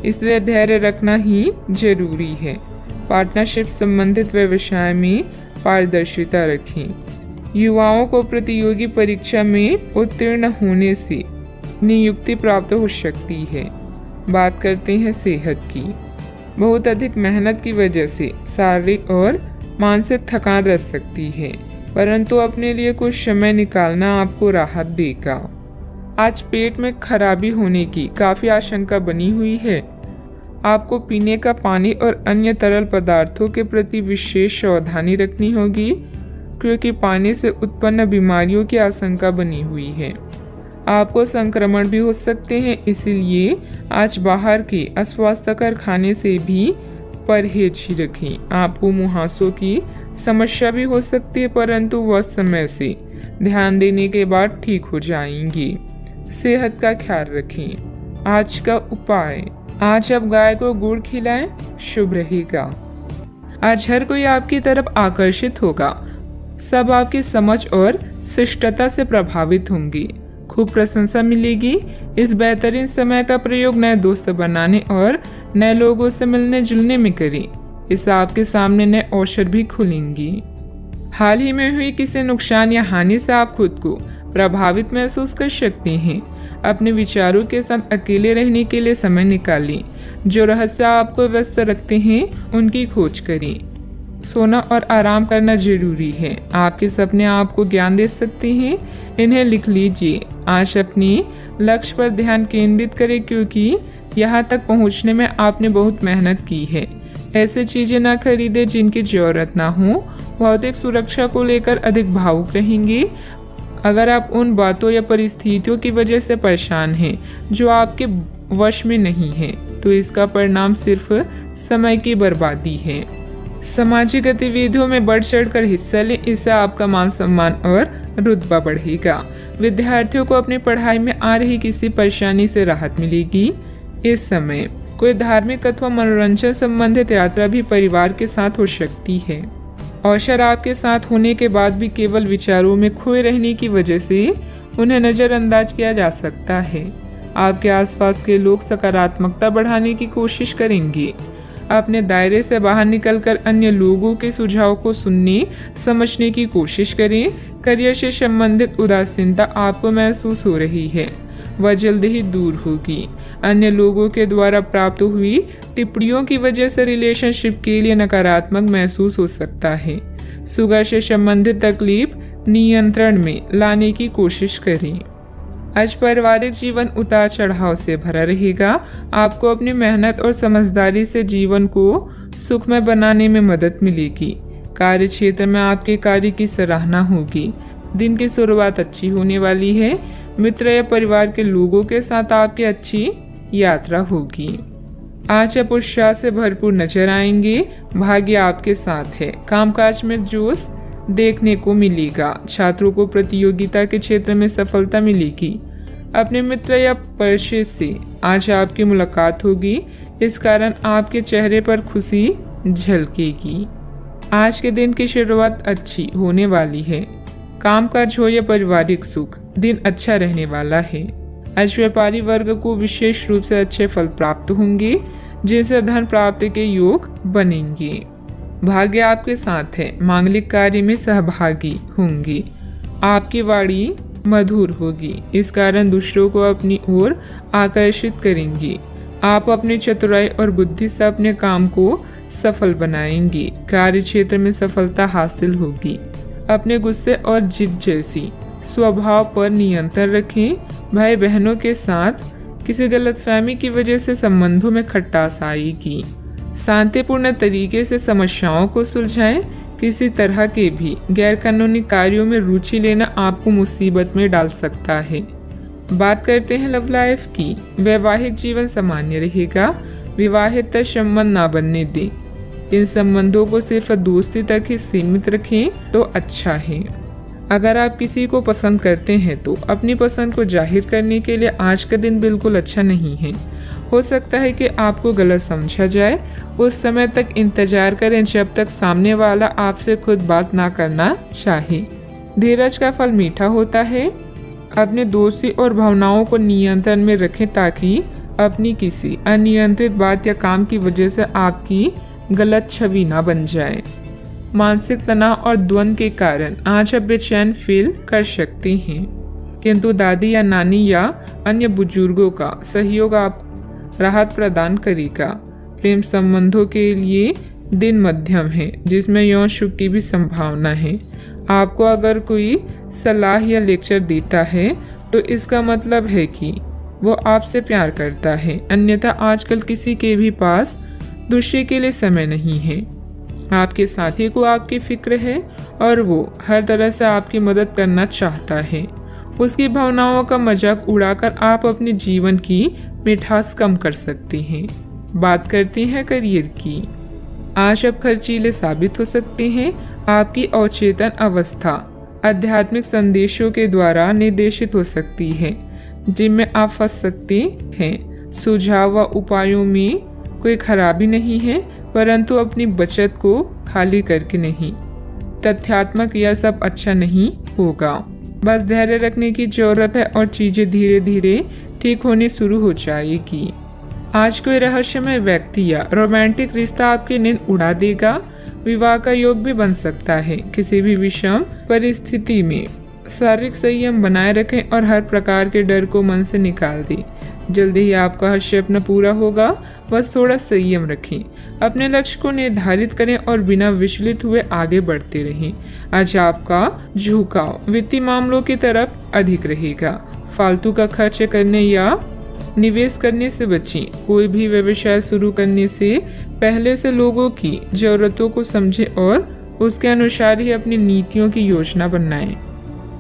A: इसलिए धैर्य रखना ही जरूरी है। पार्टनरशिप संबंधित व्यवसाय में पारदर्शिता रखें। युवाओं को प्रतियोगी परीक्षा में उत्तीर्ण होने से नियुक्ति प्राप्त हो सकती है। बात करते हैं सेहत की। बहुत अधिक मेहनत की वजह से शारीरिक और मानसिक थकान रह सकती है, परंतु अपने लिए कुछ समय निकालना आपको राहत देगा। आज पेट में खराबी होने की काफी आशंका बनी हुई है। आपको पीने का पानी और अन्य तरल पदार्थों के प्रति विशेष सावधानी रखनी होगी, क्योंकि पानी से उत्पन्न बीमारियों की आशंका बनी हुई है। आपको संक्रमण भी हो सकते हैं, इसीलिए आज बाहर के अस्वास्थ्यकर खाने से भी परहेज रखें। आपको मुहासों की समस्या भी हो सकती है, परंतु वह समय से ध्यान देने के बाद ठीक हो जाएंगी। सेहत का ख्याल रखें। आज का उपाय, आज आप गाय को गुड़ खिलाएं, शुभ रहेगा। आज हर कोई आपकी तरफ आकर्षित होगा। सब आपकी समझ और शिष्टता से प्रभावित होंगे। खूब प्रशंसा मिलेगी। इस बेहतरीन समय का प्रयोग नए दोस्त बनाने और नए लोगों से मिलने जुलने में करें। इससे आपके सामने नए अवसर भी खुलेंगे। हाल ही में हुई किसी नुकसान या हानि से आप खुद को प्रभावित महसूस कर सकते हैं। अपने विचारों के साथ अकेले रहने के लिए समय निकालें। जो रहस्य आपको व्यस्त रखते हैं उनकी खोज करें। सोना और आराम करना जरूरी है। आपके सपने आपको ज्ञान दे सकते हैं, इन्हें लिख लीजिए। आज अपने लक्ष्य पर ध्यान केंद्रित करें, क्योंकि यहाँ तक पहुँचने में आपने बहुत मेहनत की है। ऐसे चीजें ना खरीदें जिनकी जरूरत ना हो। भौतिक सुरक्षा को लेकर अधिक भावुक रहेंगे। अगर आप उन बातों या परिस्थितियों की वजह से परेशान हैं जो आपके वश में नहीं है, तो इसका परिणाम सिर्फ समय की बर्बादी है। सामाजिक गतिविधियों में बढ़ चढ़कर हिस्सा लें, इससे आपका मान सम्मान और रुतबा बढ़ेगा। विद्यार्थियों को अपनी पढ़ाई में आ रही किसी परेशानी से राहत मिलेगी। इस समय कोई धार्मिक अथवा मनोरंजन संबंधित यात्रा भी परिवार के साथ हो सकती है। अवसर आपके साथ होने के बाद भी केवल विचारों में खोए रहने की वजह से उन्हें नज़रअंदाज किया जा सकता है। आपके आसपास के लोग सकारात्मकता बढ़ाने की कोशिश करेंगे। अपने दायरे से बाहर निकलकर अन्य लोगों के सुझाव को सुनने समझने की कोशिश करें। करियर से संबंधित उदासीनता आपको महसूस हो रही है, वह जल्द ही दूर होगी। अन्य लोगों के द्वारा प्राप्त हुई टिप्पणियों की वजह से रिलेशनशिप के लिए नकारात्मक महसूस हो सकता है। शुगर से संबंधित तकलीफ नियंत्रण में लाने की कोशिश करें। आज पारिवारिक जीवन उतार चढ़ाव से भरा रहेगा। आपको अपनी मेहनत और समझदारी से जीवन को सुखमय बनाने में मदद मिलेगी। कार्य क्षेत्र में आपके कार्य की सराहना होगी। दिन की शुरुआत अच्छी होने वाली है। मित्र या परिवार के लोगों के साथ आपकी अच्छी यात्रा होगी। आज आप उत्साह से भरपूर नजर आएंगे। भाग्य आपके साथ है। कामकाज में जोश देखने को मिलेगा। छात्रों को प्रतियोगिता के क्षेत्र में सफलता मिलेगी। अपने मित्र या परिचित से आज आपकी मुलाकात होगी। इस कारण आपके चेहरे पर खुशी झलकेगी। आज के दिन की शुरुआत अच्छी होने वाली है। कामकाज हो या पारिवारिक सुख, दिन अच्छा रहने वाला है। आज व्यापारी वर्ग को विशेष रूप से अच्छे फल प्राप्त होंगे, जिनसे धन प्राप्ति के योग बनेंगे। भाग्य आपके साथ है। मांगलिक कार्य में सहभागी होंगे। आपकी वाणी मधुर होगी। इस कारण दूसरों को अपनी ओर आकर्षित करेंगी। आप अपनी चतुराई और बुद्धि से अपने काम को सफल बनाएंगे। कार्य क्षेत्र में सफलता हासिल होगी। अपने गुस्से और जिद जैसी स्वभाव पर नियंत्रण रखें। भाई बहनों के साथ किसी गलतफहमी की वजह से संबंधों में खटास आएगी। शांतिपूर्ण तरीके से समस्याओं को सुलझाएं। किसी तरह के भी गैरकानूनी कार्यों में रुचि लेना आपको मुसीबत में डाल सकता है। बात करते हैं लव लाइफ की। वैवाहिक जीवन सामान्य रहेगा। विवाहित संबंध ना बनने दें। इन संबंधों को सिर्फ दोस्ती तक ही सीमित रखें तो अच्छा है। अगर आप किसी को पसंद करते हैं तो अपनी पसंद को जाहिर करने के लिए आज का दिन बिल्कुल अच्छा नहीं है। हो सकता है कि आपको गलत समझा जाए। उस समय तक इंतजार करें जब तक सामने वाला आपसे खुद बात ना करना चाहे। धीरज का फल मीठा होता है। अपने दोस्ती और भावनाओं को नियंत्रण में रखें ताकि अपनी किसी अनियंत्रित बात या काम की वजह से आपकी गलत छवि ना बन जाए। मानसिक तनाव और द्वंद्व के कारण आज आप बेचैन फील कर सकते हैं, किंतु दादी या नानी या अन्य बुजुर्गों का सहयोग आप राहत प्रदान करेगा। प्रेम संबंधों के लिए दिन मध्यम है, जिसमें यौन सुख की भी संभावना है। आपको अगर कोई सलाह या लेक्चर देता है तो इसका मतलब है कि वो आपसे प्यार करता है, अन्यथा आजकल किसी के भी पास दूसरे के लिए समय नहीं है। आपके साथी को आपकी फिक्र है और वो हर तरह से आपकी मदद करना चाहता है। उसकी भावनाओं का मजाक उड़ाकर आप अपने जीवन की मिठास कम कर सकते हैं। बात करते हैं करियर की। आज आप खर्चीले साबित हो सकते हैं। आपकी अवचेतन अवस्था आध्यात्मिक संदेशों के द्वारा निर्देशित हो सकती है, जिनमें आप फंस सकते हैं। सुझाव व उपायों में कोई खराबी नहीं है, परंतु अपनी बचत को खाली करके नहीं। तथ्यात्मक यह सब अच्छा नहीं होगा। बस धैर्य रखने की जरूरत है और चीजें धीरे धीरे ठीक होनी शुरू हो जाएगी। आज कोई रहस्यमय व्यक्ति या रोमांटिक रिश्ता आपकी नींद उड़ा देगा। विवाह का योग भी बन सकता है। किसी भी विषम परिस्थिति में शारीरिक संयम बनाए रखें और हर प्रकार के डर को मन से निकाल दें। जल्दी ही आपका हर सपना पूरा होगा, बस थोड़ा संयम रखें। अपने लक्ष्य को निर्धारित करें और बिना विचलित हुए आगे बढ़ते रहें। आज आपका झुकाव वित्तीय मामलों की तरफ अधिक रहेगा। फालतू का खर्च करने या निवेश करने से बचें। कोई भी व्यवसाय शुरू करने से पहले से लोगों की जरूरतों को समझें और उसके अनुसार ही अपनी नीतियों की योजना बनाएं।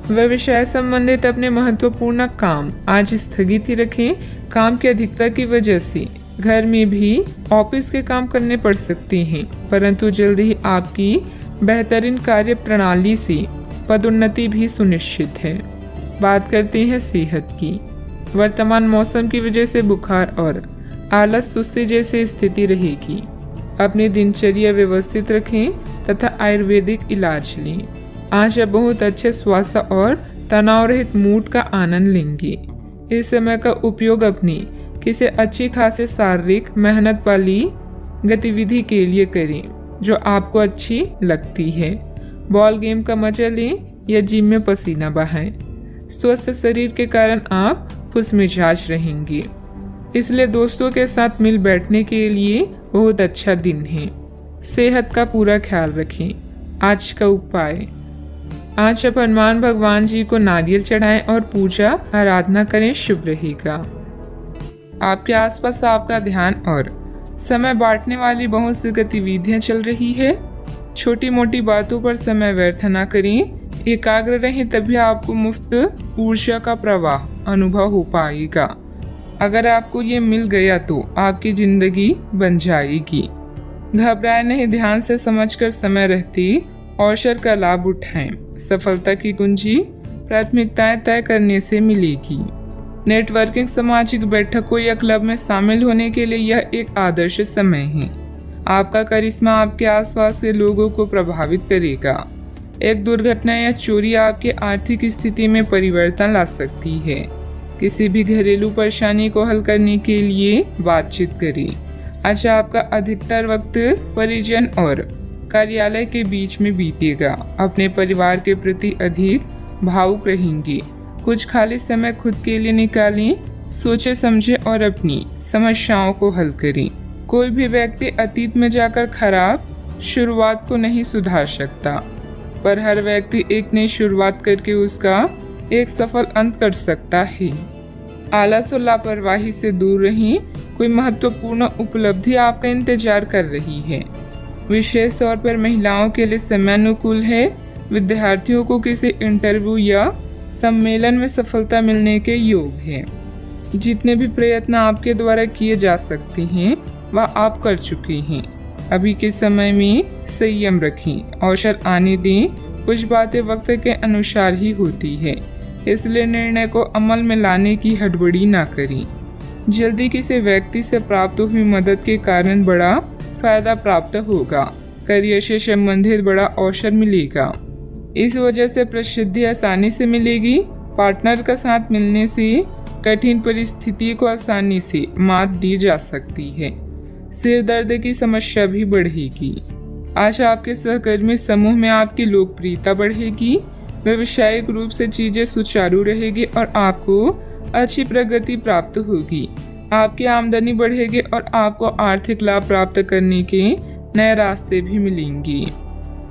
A: व्यवसाय संबंधित अपने महत्वपूर्ण काम आज स्थगित ही रखें। काम की अधिकता की वजह से घर में भी ऑफिस के काम करने पड़ सकते हैं, परंतु जल्द ही आपकी बेहतरीन कार्य प्रणाली से पदोन्नति भी सुनिश्चित है। बात करते हैं सेहत की। वर्तमान मौसम की वजह से बुखार और आलस सुस्ती जैसी स्थिति रहेगी। अपनी दिनचर्या व्यवस्थित रखें तथा आयुर्वेदिक इलाज लें। आज आप बहुत अच्छे स्वास्थ्य और तनाव रहित मूड का आनंद लेंगे। इस समय का उपयोग अपनी किसी अच्छी खासी शारीरिक मेहनत वाली गतिविधि के लिए करें जो आपको अच्छी लगती है। बॉल गेम का मजा लें या जिम में पसीना बहाएं। स्वस्थ शरीर के कारण आप खुशमिजाज रहेंगे, इसलिए दोस्तों के साथ मिल बैठने के लिए बहुत अच्छा दिन है। सेहत का पूरा ख्याल रखें। आज का उपाय, आज आप हनुमान भगवान जी को नारियल चढ़ाएं और पूजा आराधना करें, शुभ रहेगा। आपके आसपास आपका ध्यान और समय बांटने वाली बहुत सी गतिविधियां चल रही है। छोटी मोटी बातों पर समय व्यर्थ न करें, एकाग्र रहें, तभी आपको मुफ्त ऊर्जा का प्रवाह अनुभव हो पाएगा। अगर आपको ये मिल गया तो आपकी जिंदगी बन जाएगी। घबराए नहीं, ध्यान से समझकर समय रहते अवसर का लाभ उठाएं। सफलता की कुंजी प्राथमिकताएं तय करने से मिलेगी। नेटवर्किंग, सामाजिक बैठकों या क्लब में शामिल होने के लिए यह एक आदर्श समय है। आपका करिश्मा आपके आसपास के लोगों को प्रभावित करेगा। एक दुर्घटना या चोरी आपकी आर्थिक स्थिति में परिवर्तन ला सकती है। किसी भी घरेलू परेशानी को हल करने के लिए बातचीत करें। आज आपका अधिकतर वक्त परिजन और कार्यालय के बीच में बीतेगा। अपने परिवार के प्रति अधिक भावुक रहेंगे। कुछ खाली समय खुद के लिए निकालें, सोचे समझे और अपनी समस्याओं को हल करें। कोई भी व्यक्ति अतीत में जाकर खराब शुरुआत को नहीं सुधार सकता, पर हर व्यक्ति एक नई शुरुआत करके उसका एक सफल अंत कर सकता है। आलस और लापरवाही से दूर रहें। कोई महत्वपूर्ण उपलब्धि आपका इंतजार कर रही है। विशेष तौर पर महिलाओं के लिए समय अनुकूल है। विद्यार्थियों को किसी इंटरव्यू या सम्मेलन में सफलता मिलने के योग है। जितने भी प्रयत्न आपके द्वारा किए जा सकते हैं वह आप कर चुके हैं। अभी के समय में संयम रखें, अवसर आने दें। कुछ बातें वक्त के अनुसार ही होती है, इसलिए निर्णय को अमल में लाने की हड़बड़ी ना करें। जल्दी किसी व्यक्ति से प्राप्त हुई मदद के कारण बड़ा फायदा प्राप्त होगा। करियर से संबंधित बड़ा अवसर मिलेगा, इस वजह से प्रसिद्धि आसानी से मिलेगी। पार्टनर का साथ मिलने से कठिन परिस्थिति को आसानी से मात दी जा सकती है। सिर दर्द की समस्या भी बढ़ेगी। आज आपके सहकर्मी समूह में आपकी लोकप्रियता बढ़ेगी। व्यावसायिक रूप से चीजें सुचारू रहेगी और आपको अच्छी प्रगति प्राप्त होगी। आपकी आमदनी बढ़ेगी और आपको आर्थिक लाभ प्राप्त करने के नए रास्ते भी मिलेंगे।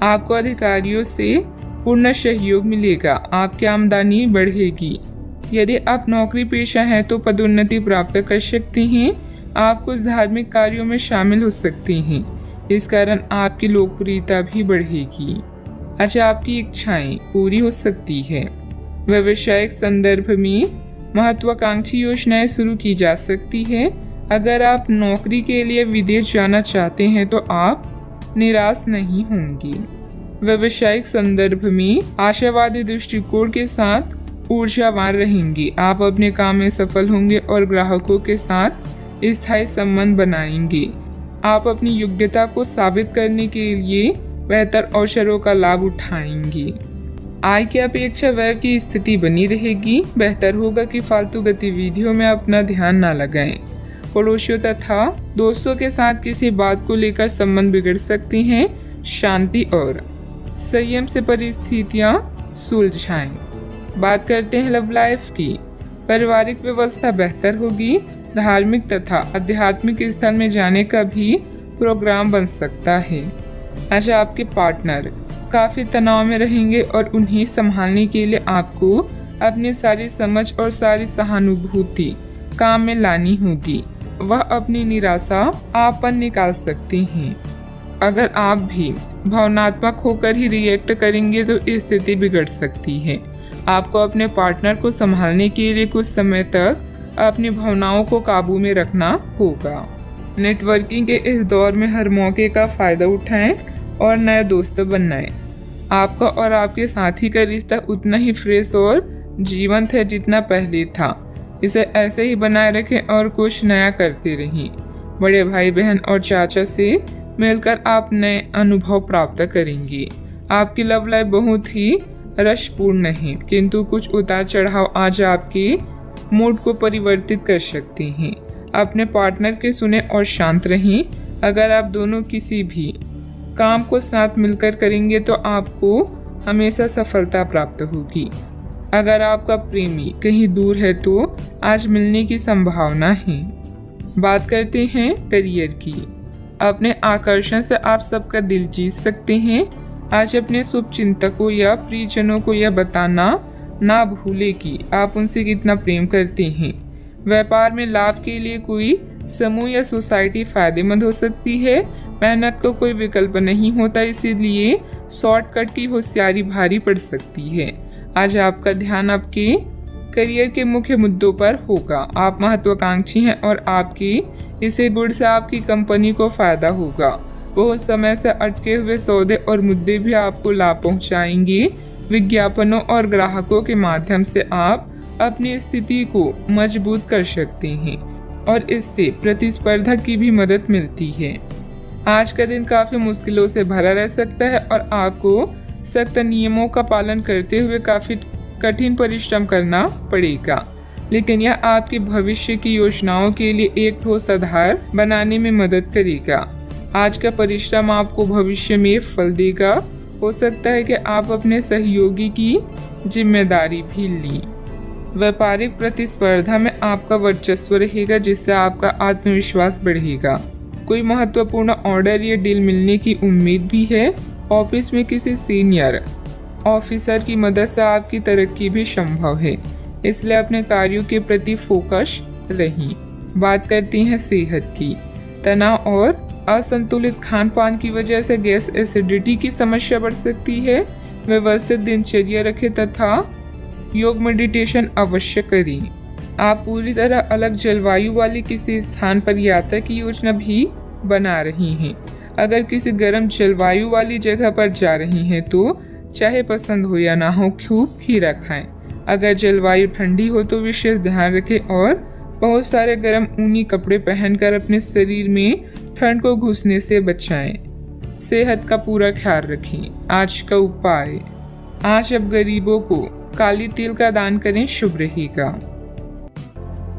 A: आपको अधिकारियों से पूर्ण सहयोग मिलेगा। आपकी आमदनी बढ़ेगी। यदि आप नौकरी पेशा हैं तो पदोन्नति प्राप्त कर सकते हैं। आप कुछ धार्मिक कार्यों में शामिल हो सकते हैं, इस कारण आपकी लोकप्रियता भी बढ़ेगी। अच्छा, आपकी इच्छाएं पूरी हो सकती है। व्यावसायिक संदर्भ में महत्वाकांक्षी योजनाएं शुरू की जा सकती है। अगर आप नौकरी के लिए विदेश जाना चाहते हैं तो आप निराश नहीं होंगे। व्यावसायिक संदर्भ में आशावादी दृष्टिकोण के साथ ऊर्जावान रहेंगे। आप अपने काम में सफल होंगे और ग्राहकों के साथ स्थायी संबंध बनाएंगे। आप अपनी योग्यता को साबित करने के लिए बेहतर अवसरों का लाभ उठाएंगे। आय की अपेक्षा व्यय की स्थिति बनी रहेगी। बेहतर होगा कि फालतू गतिविधियों में अपना ना लगाएं। पड़ोसियों तथा दोस्तों के साथ किसी बात को लेकर संबंध बिगड़ सकते हैं। शांति और संयम से परिस्थितियां सुलझाएं। बात करते हैं लव लाइफ की। पारिवारिक व्यवस्था बेहतर होगी। धार्मिक तथा आध्यात्मिक स्थल में जाने का भी प्रोग्राम बन सकता है। आज आपके पार्टनर काफी तनाव में रहेंगे और उन्हें संभालने के लिए आपको अपनी सारी समझ और सारी सहानुभूति काम में लानी होगी। वह अपनी निराशा आप पर निकाल सकते हैं। अगर आप भी भावनात्मक होकर ही रिएक्ट करेंगे तो स्थिति बिगड़ सकती है। आपको अपने पार्टनर को संभालने के लिए कुछ समय तक अपनी भावनाओं को काबू में रखना होगा। नेटवर्किंग के इस दौर में हर मौके का फायदा उठाएं और नए दोस्त बनाएं। आपका और आपके साथी का रिश्ता उतना ही फ्रेश और जीवंत है जितना पहले था। इसे ऐसे ही बनाए रखें और कुछ नया करते रहें। बड़े भाई बहन और चाचा से मिलकर आप नए अनुभव प्राप्त करेंगे। आपकी लव लाइफ बहुत ही रसपूर्ण है, किंतु कुछ उतार चढ़ाव आज आपके मूड को परिवर्तित कर सकते हैं। अपने पार्टनर के सुने और शांत रहें। अगर आप दोनों किसी भी काम को साथ मिलकर करेंगे तो आपको हमेशा सफलता प्राप्त होगी। अगर आपका प्रेमी कहीं दूर है तो आज मिलने की संभावना है। बात करते हैं करियर की। अपने आकर्षण से आप सबका दिल जीत सकते हैं। आज अपने शुभ चिंतकों या प्रियजनों को यह बताना ना भूले कि आप उनसे कितना प्रेम करते हैं। व्यापार में लाभ के लिए कोई समूह या सोसाइटी फायदेमंद हो सकती है। मेहनत को कोई विकल्प नहीं होता, इसीलिए शॉर्टकट की होशियारी भारी पड़ सकती है। आज आपका ध्यान आपके करियर के मुख्य मुद्दों पर होगा। आप महत्वाकांक्षी हैं और आपकी इसे गुण से आपकी कंपनी को फायदा होगा। बहुत समय से अटके हुए सौदे और मुद्दे भी आपको लाभ पहुंचाएंगे। विज्ञापनों और ग्राहकों के माध्यम से आप अपनी स्थिति को मजबूत कर सकते हैं और इससे प्रतिस्पर्धा की भी मदद मिलती है। आज का दिन काफी मुश्किलों से भरा रह सकता है और आपको सख्त नियमों का पालन करते हुए काफी कठिन परिश्रम करना पड़ेगा, लेकिन यह आपके भविष्य की योजनाओं के लिए एक ठोस आधार बनाने में मदद करेगा। आज का परिश्रम आपको भविष्य में फल देगा। हो सकता है कि आप अपने सहयोगी की जिम्मेदारी भी ली। व्यापारिक प्रतिस्पर्धा में आपका वर्चस्व रहेगा, जिससे आपका आत्मविश्वास बढ़ेगा। कोई महत्वपूर्ण ऑर्डर या डील मिलने की उम्मीद भी है। ऑफिस में किसी सीनियर ऑफिसर की मदद से आपकी तरक्की भी संभव है, इसलिए अपने कार्यों के प्रति फोकस रहिए। बात करते हैं सेहत की। तनाव और असंतुलित खान पान की वजह से गैस एसिडिटी की समस्या बढ़ सकती है। व्यवस्थित दिनचर्या रखें तथा योग मेडिटेशन अवश्य करें। आप पूरी तरह अलग जलवायु वाली किसी स्थान पर यात्रा की योजना भी बना रही हैं। अगर किसी गर्म जलवायु वाली जगह पर जा रही हैं तो चाहे पसंद हो या ना हो खूब खीरा खाएं। अगर जलवायु ठंडी हो तो विशेष ध्यान रखें और बहुत सारे गर्म ऊनी कपड़े पहनकर अपने शरीर में ठंड को घुसने से बचाएं। सेहत का पूरा ख्याल रखें। आज का उपाय, आज अब गरीबों को काली तिल का दान करें, शुभ रहेगा।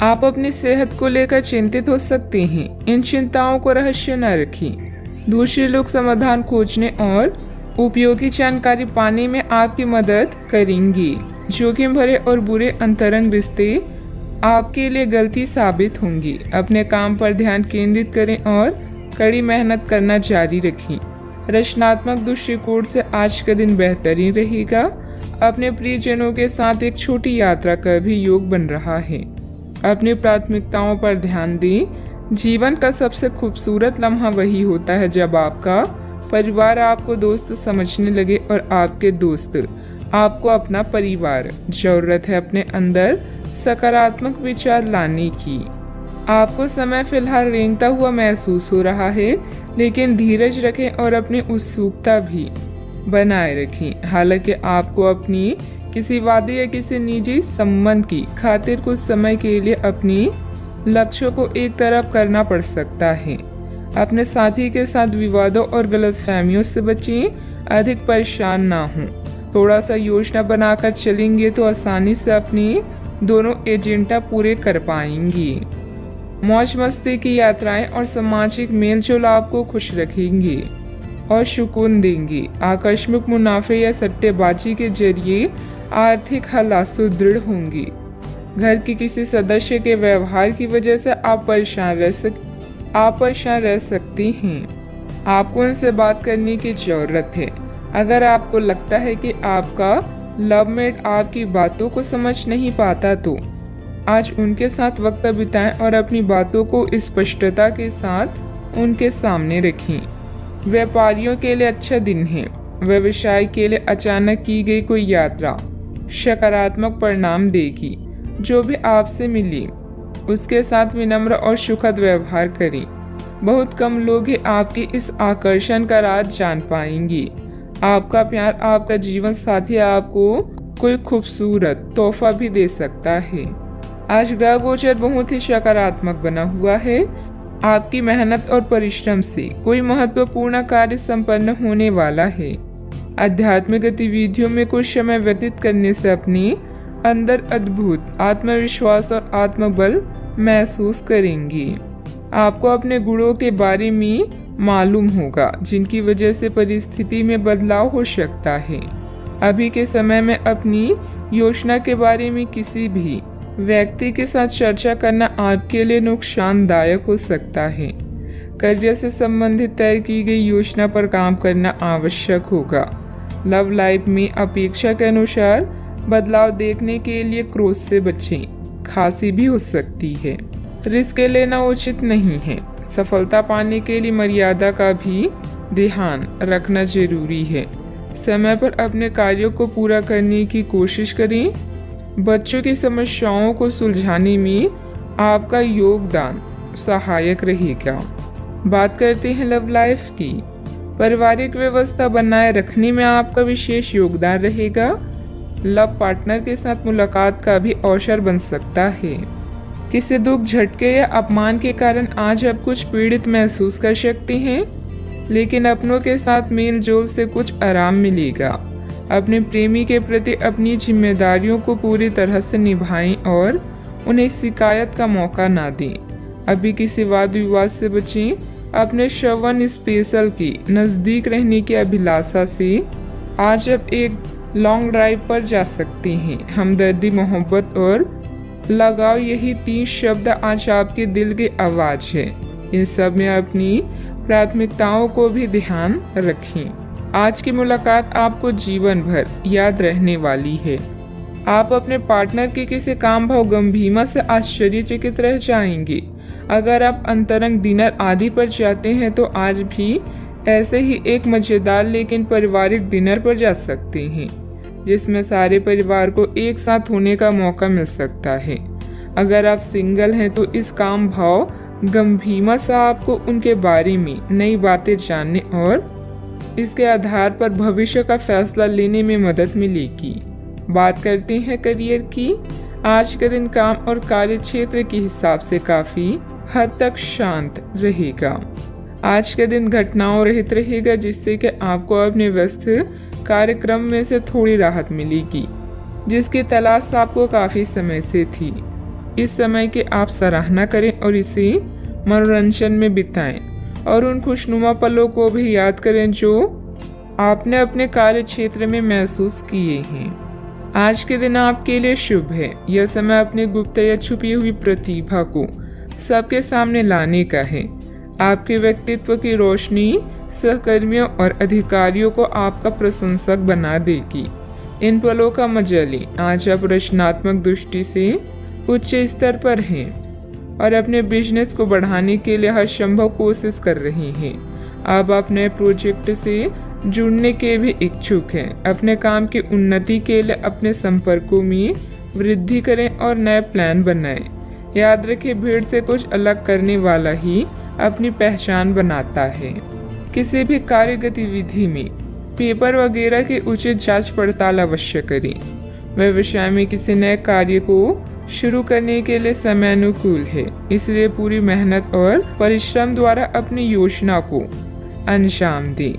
A: आप अपनी सेहत को लेकर चिंतित हो सकते हैं। इन चिंताओं को रहस्य न रखें। दूसरे लोग समाधान खोजने और उपयोगी जानकारी पाने में आपकी मदद करेंगे। जोखिम भरे और बुरे अंतरंग रिश्ते आपके लिए गलती साबित होंगी। अपने काम पर ध्यान केंद्रित करें और कड़ी मेहनत करना जारी रखें। रचनात्मक दृष्टिकोण से आज का दिन बेहतरीन रहेगा। अपने प्रियजनों के साथ एक छोटी यात्रा का भी योग बन रहा है। अपनी प्राथमिकताओं पर ध्यान दें। जीवन का सबसे खूबसूरत लम्हा वही होता है जब आपका परिवार आपको दोस्त समझने लगे और आपके दोस्त आपको अपना परिवार। जरूरत है अपने अंदर सकारात्मक विचार लाने की। आपको समय फिलहाल रेंगता हुआ महसूस हो रहा है, लेकिन धीरज रखें और अपनी उत्सुकता भी बनाए रखें। हालांकि आपको अपनी किसी वादे या किसी निजी संबंध की खातिर कुछ समय के लिए अपनी लक्ष्यों को एक तरफ करना पड़ सकता है। अपने साथी के साथ विवादों और गलतफहमियों से बचें। अधिक परेशान ना हों। थोड़ा सा योजना बनाकर चलेंगे तो आसानी से अपनी दोनों एजेंडा पूरे कर पाएंगे। मौज मस्ती की यात्राएं और सामाजिक मेलजोल आपको खुश रखेंगे और सुकून देंगे। आकस्मिक मुनाफे या सट्टेबाजी के जरिए आर्थिक हालात सुदृढ़ होंगे। घर के किसी सदस्य के व्यवहार की वजह से आप परेशान रह सकते हैं। आपको उनसे बात करने की जरूरत है। अगर आपको लगता है कि आपका लवमेट आपकी बातों को समझ नहीं पाता तो आज उनके साथ वक्त बिताएं और अपनी बातों को स्पष्टता के साथ उनके सामने रखें। व्यापारियों के लिए अच्छा दिन है। व्यवसाय के लिए अचानक की गई कोई यात्रा सकारात्मक परिणाम देगी। जो भी आपसे मिले उसके साथ विनम्र और सुखद व्यवहार करें। बहुत कम लोग ही आपके इस आकर्षण का राज जान पाएंगे। आपका प्यार, आपका जीवन साथी आपको कोई खूबसूरत तोहफा भी दे सकता है। आज ग्रह गोचर बहुत ही सकारात्मक बना हुआ है। आपकी मेहनत और परिश्रम से कोई महत्वपूर्ण कार्य संपन्न होने वाला है। आध्यात्मिक गतिविधियों में कुछ समय व्यतीत करने से अपने अंदर अद्भुत आत्मविश्वास और आत्मबल महसूस करेंगे। आपको अपने गुणों के बारे में मालूम होगा जिनकी वजह से परिस्थिति में बदलाव हो सकता है। अभी के समय में अपनी योजना के बारे में किसी भी व्यक्ति के साथ चर्चा करना आपके लिए नुकसानदायक हो सकता है। करियर से संबंधित तय की गई योजना पर काम करना आवश्यक होगा। लव लाइफ में अपेक्षा के अनुसार बदलाव देखने के लिए क्रोध से बचें। खांसी भी हो सकती है। रिस्क लेना उचित नहीं है। सफलता पाने के लिए मर्यादा का भी ध्यान रखना जरूरी है। समय पर अपने कार्यों को पूरा करने की कोशिश करें। बच्चों की समस्याओं को सुलझाने में आपका योगदान सहायक रहेगा। बात करते हैं लव लाइफ की। पारिवारिक व्यवस्था बनाए रखने में आपका विशेष योगदान रहेगा। लव पार्टनर के साथ मुलाकात का भी अवसर बन सकता है। किसी दुख, झटके या अपमान के कारण आज आप कुछ पीड़ित महसूस कर सकते हैं, लेकिन अपनों के साथ मेल जोल से कुछ आराम मिलेगा। अपने प्रेमी के प्रति अपनी जिम्मेदारियों को पूरी तरह से निभाएं और उन्हें शिकायत का मौका ना दें। अभी किसी वाद विवाद से बचें। अपने श्रवण स्पेशल के नज़दीक रहने की अभिलाषा से आज आप एक लॉन्ग ड्राइव पर जा सकते हैं। हमदर्दी, मोहब्बत और लगाव, यही 3 शब्द आज आपके दिल की आवाज़ है। इन सब में अपनी प्राथमिकताओं को भी ध्यान रखें। आज की मुलाकात आपको जीवन भर याद रहने वाली है। आप अपने पार्टनर के किसी काम भाव गंभीरता से आश्चर्यचकित रह जाएंगे। अगर आप अंतरंग डिनर आदि पर जाते हैं तो आज भी ऐसे ही एक मजेदार लेकिन पारिवारिक डिनर पर जा सकते हैं, जिसमें सारे परिवार को एक साथ होने का मौका मिल सकता है। अगर आप सिंगल हैं तो इस काम भाव गंभीरता से आपको उनके बारे में नई बातें जानने और इसके आधार पर भविष्य का फैसला लेने में मदद मिलेगी। बात करते हैं करियर की। आज का दिन काम और कार्य क्षेत्र के हिसाब से काफी हद तक शांत रहेगा। आज का दिन घटनाओं रहित रहेगा, जिससे कि आपको अपने व्यस्त कार्यक्रम में से थोड़ी राहत मिलेगी, जिसकी तलाश आपको काफी समय से थी। इस समय की आप सराहना करें और इसे मनोरंजन में बिताएं और उन खुशनुमा पलों को भी याद करें जो आपने अपने कार्य क्षेत्र में महसूस किए हैं। आज के दिन आपके लिए शुभ है। यह समय अपनी गुप्त या छुपी हुई प्रतिभा को सबके सामने लाने का है। आपके व्यक्तित्व की रोशनी सहकर्मियों और अधिकारियों को आपका प्रशंसक बना देगी। इन पलों का मजा लें। आज आप रचनात्मक दृष्टि से उच्च स्तर पर हैं और अपने बिजनेस को बढ़ाने के लिए हर संभव कोशिश कर रहे हैं। आप अपने प्रोजेक्ट से जुड़ने के भी इच्छुक हैं। अपने काम की उन्नति के लिए अपने संपर्कों में वृद्धि करें और नए प्लान बनाएं। याद रखें, भीड़ से कुछ अलग करने वाला ही अपनी पहचान बनाता है। किसी भी कार्य गतिविधि में पेपर वगैरह की उचित जांच पड़ताल अवश्य करें। व्यवसाय में किसी नए कार्य को शुरू करने के लिए समय अनुकूल है, इसलिए पूरी मेहनत और परिश्रम द्वारा अपनी योजना को अंजाम दें।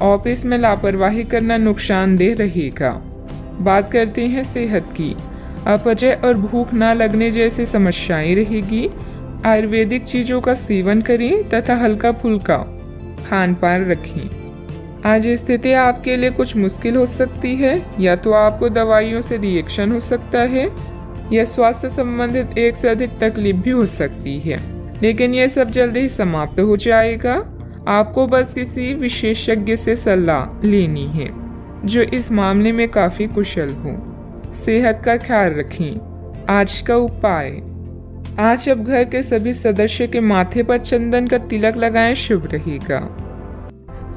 A: ऑफिस में लापरवाही करना नुकसानदेह रहेगा। बात करते हैं सेहत की। अपचय और भूख ना लगने जैसी समस्याएं रहेगी। आयुर्वेदिक चीजों का सेवन करें तथा हल्का फुल्का खान पान रखें। आज स्थिति आपके लिए कुछ मुश्किल हो सकती है, या तो आपको दवाइयों से रिएक्शन हो सकता है या स्वास्थ्य संबंधित एक से अधिक तकलीफ भी हो सकती है, लेकिन यह सब जल्दी ही समाप्त हो जाएगा। आपको बस किसी विशेषज्ञ से सलाह लेनी है जो इस मामले में काफी कुशल हो। सेहत का ख्याल रखें। आज का उपाय, आज अब घर के सभी सदस्य के माथे पर चंदन का तिलक लगाएं, शुभ रहेगा।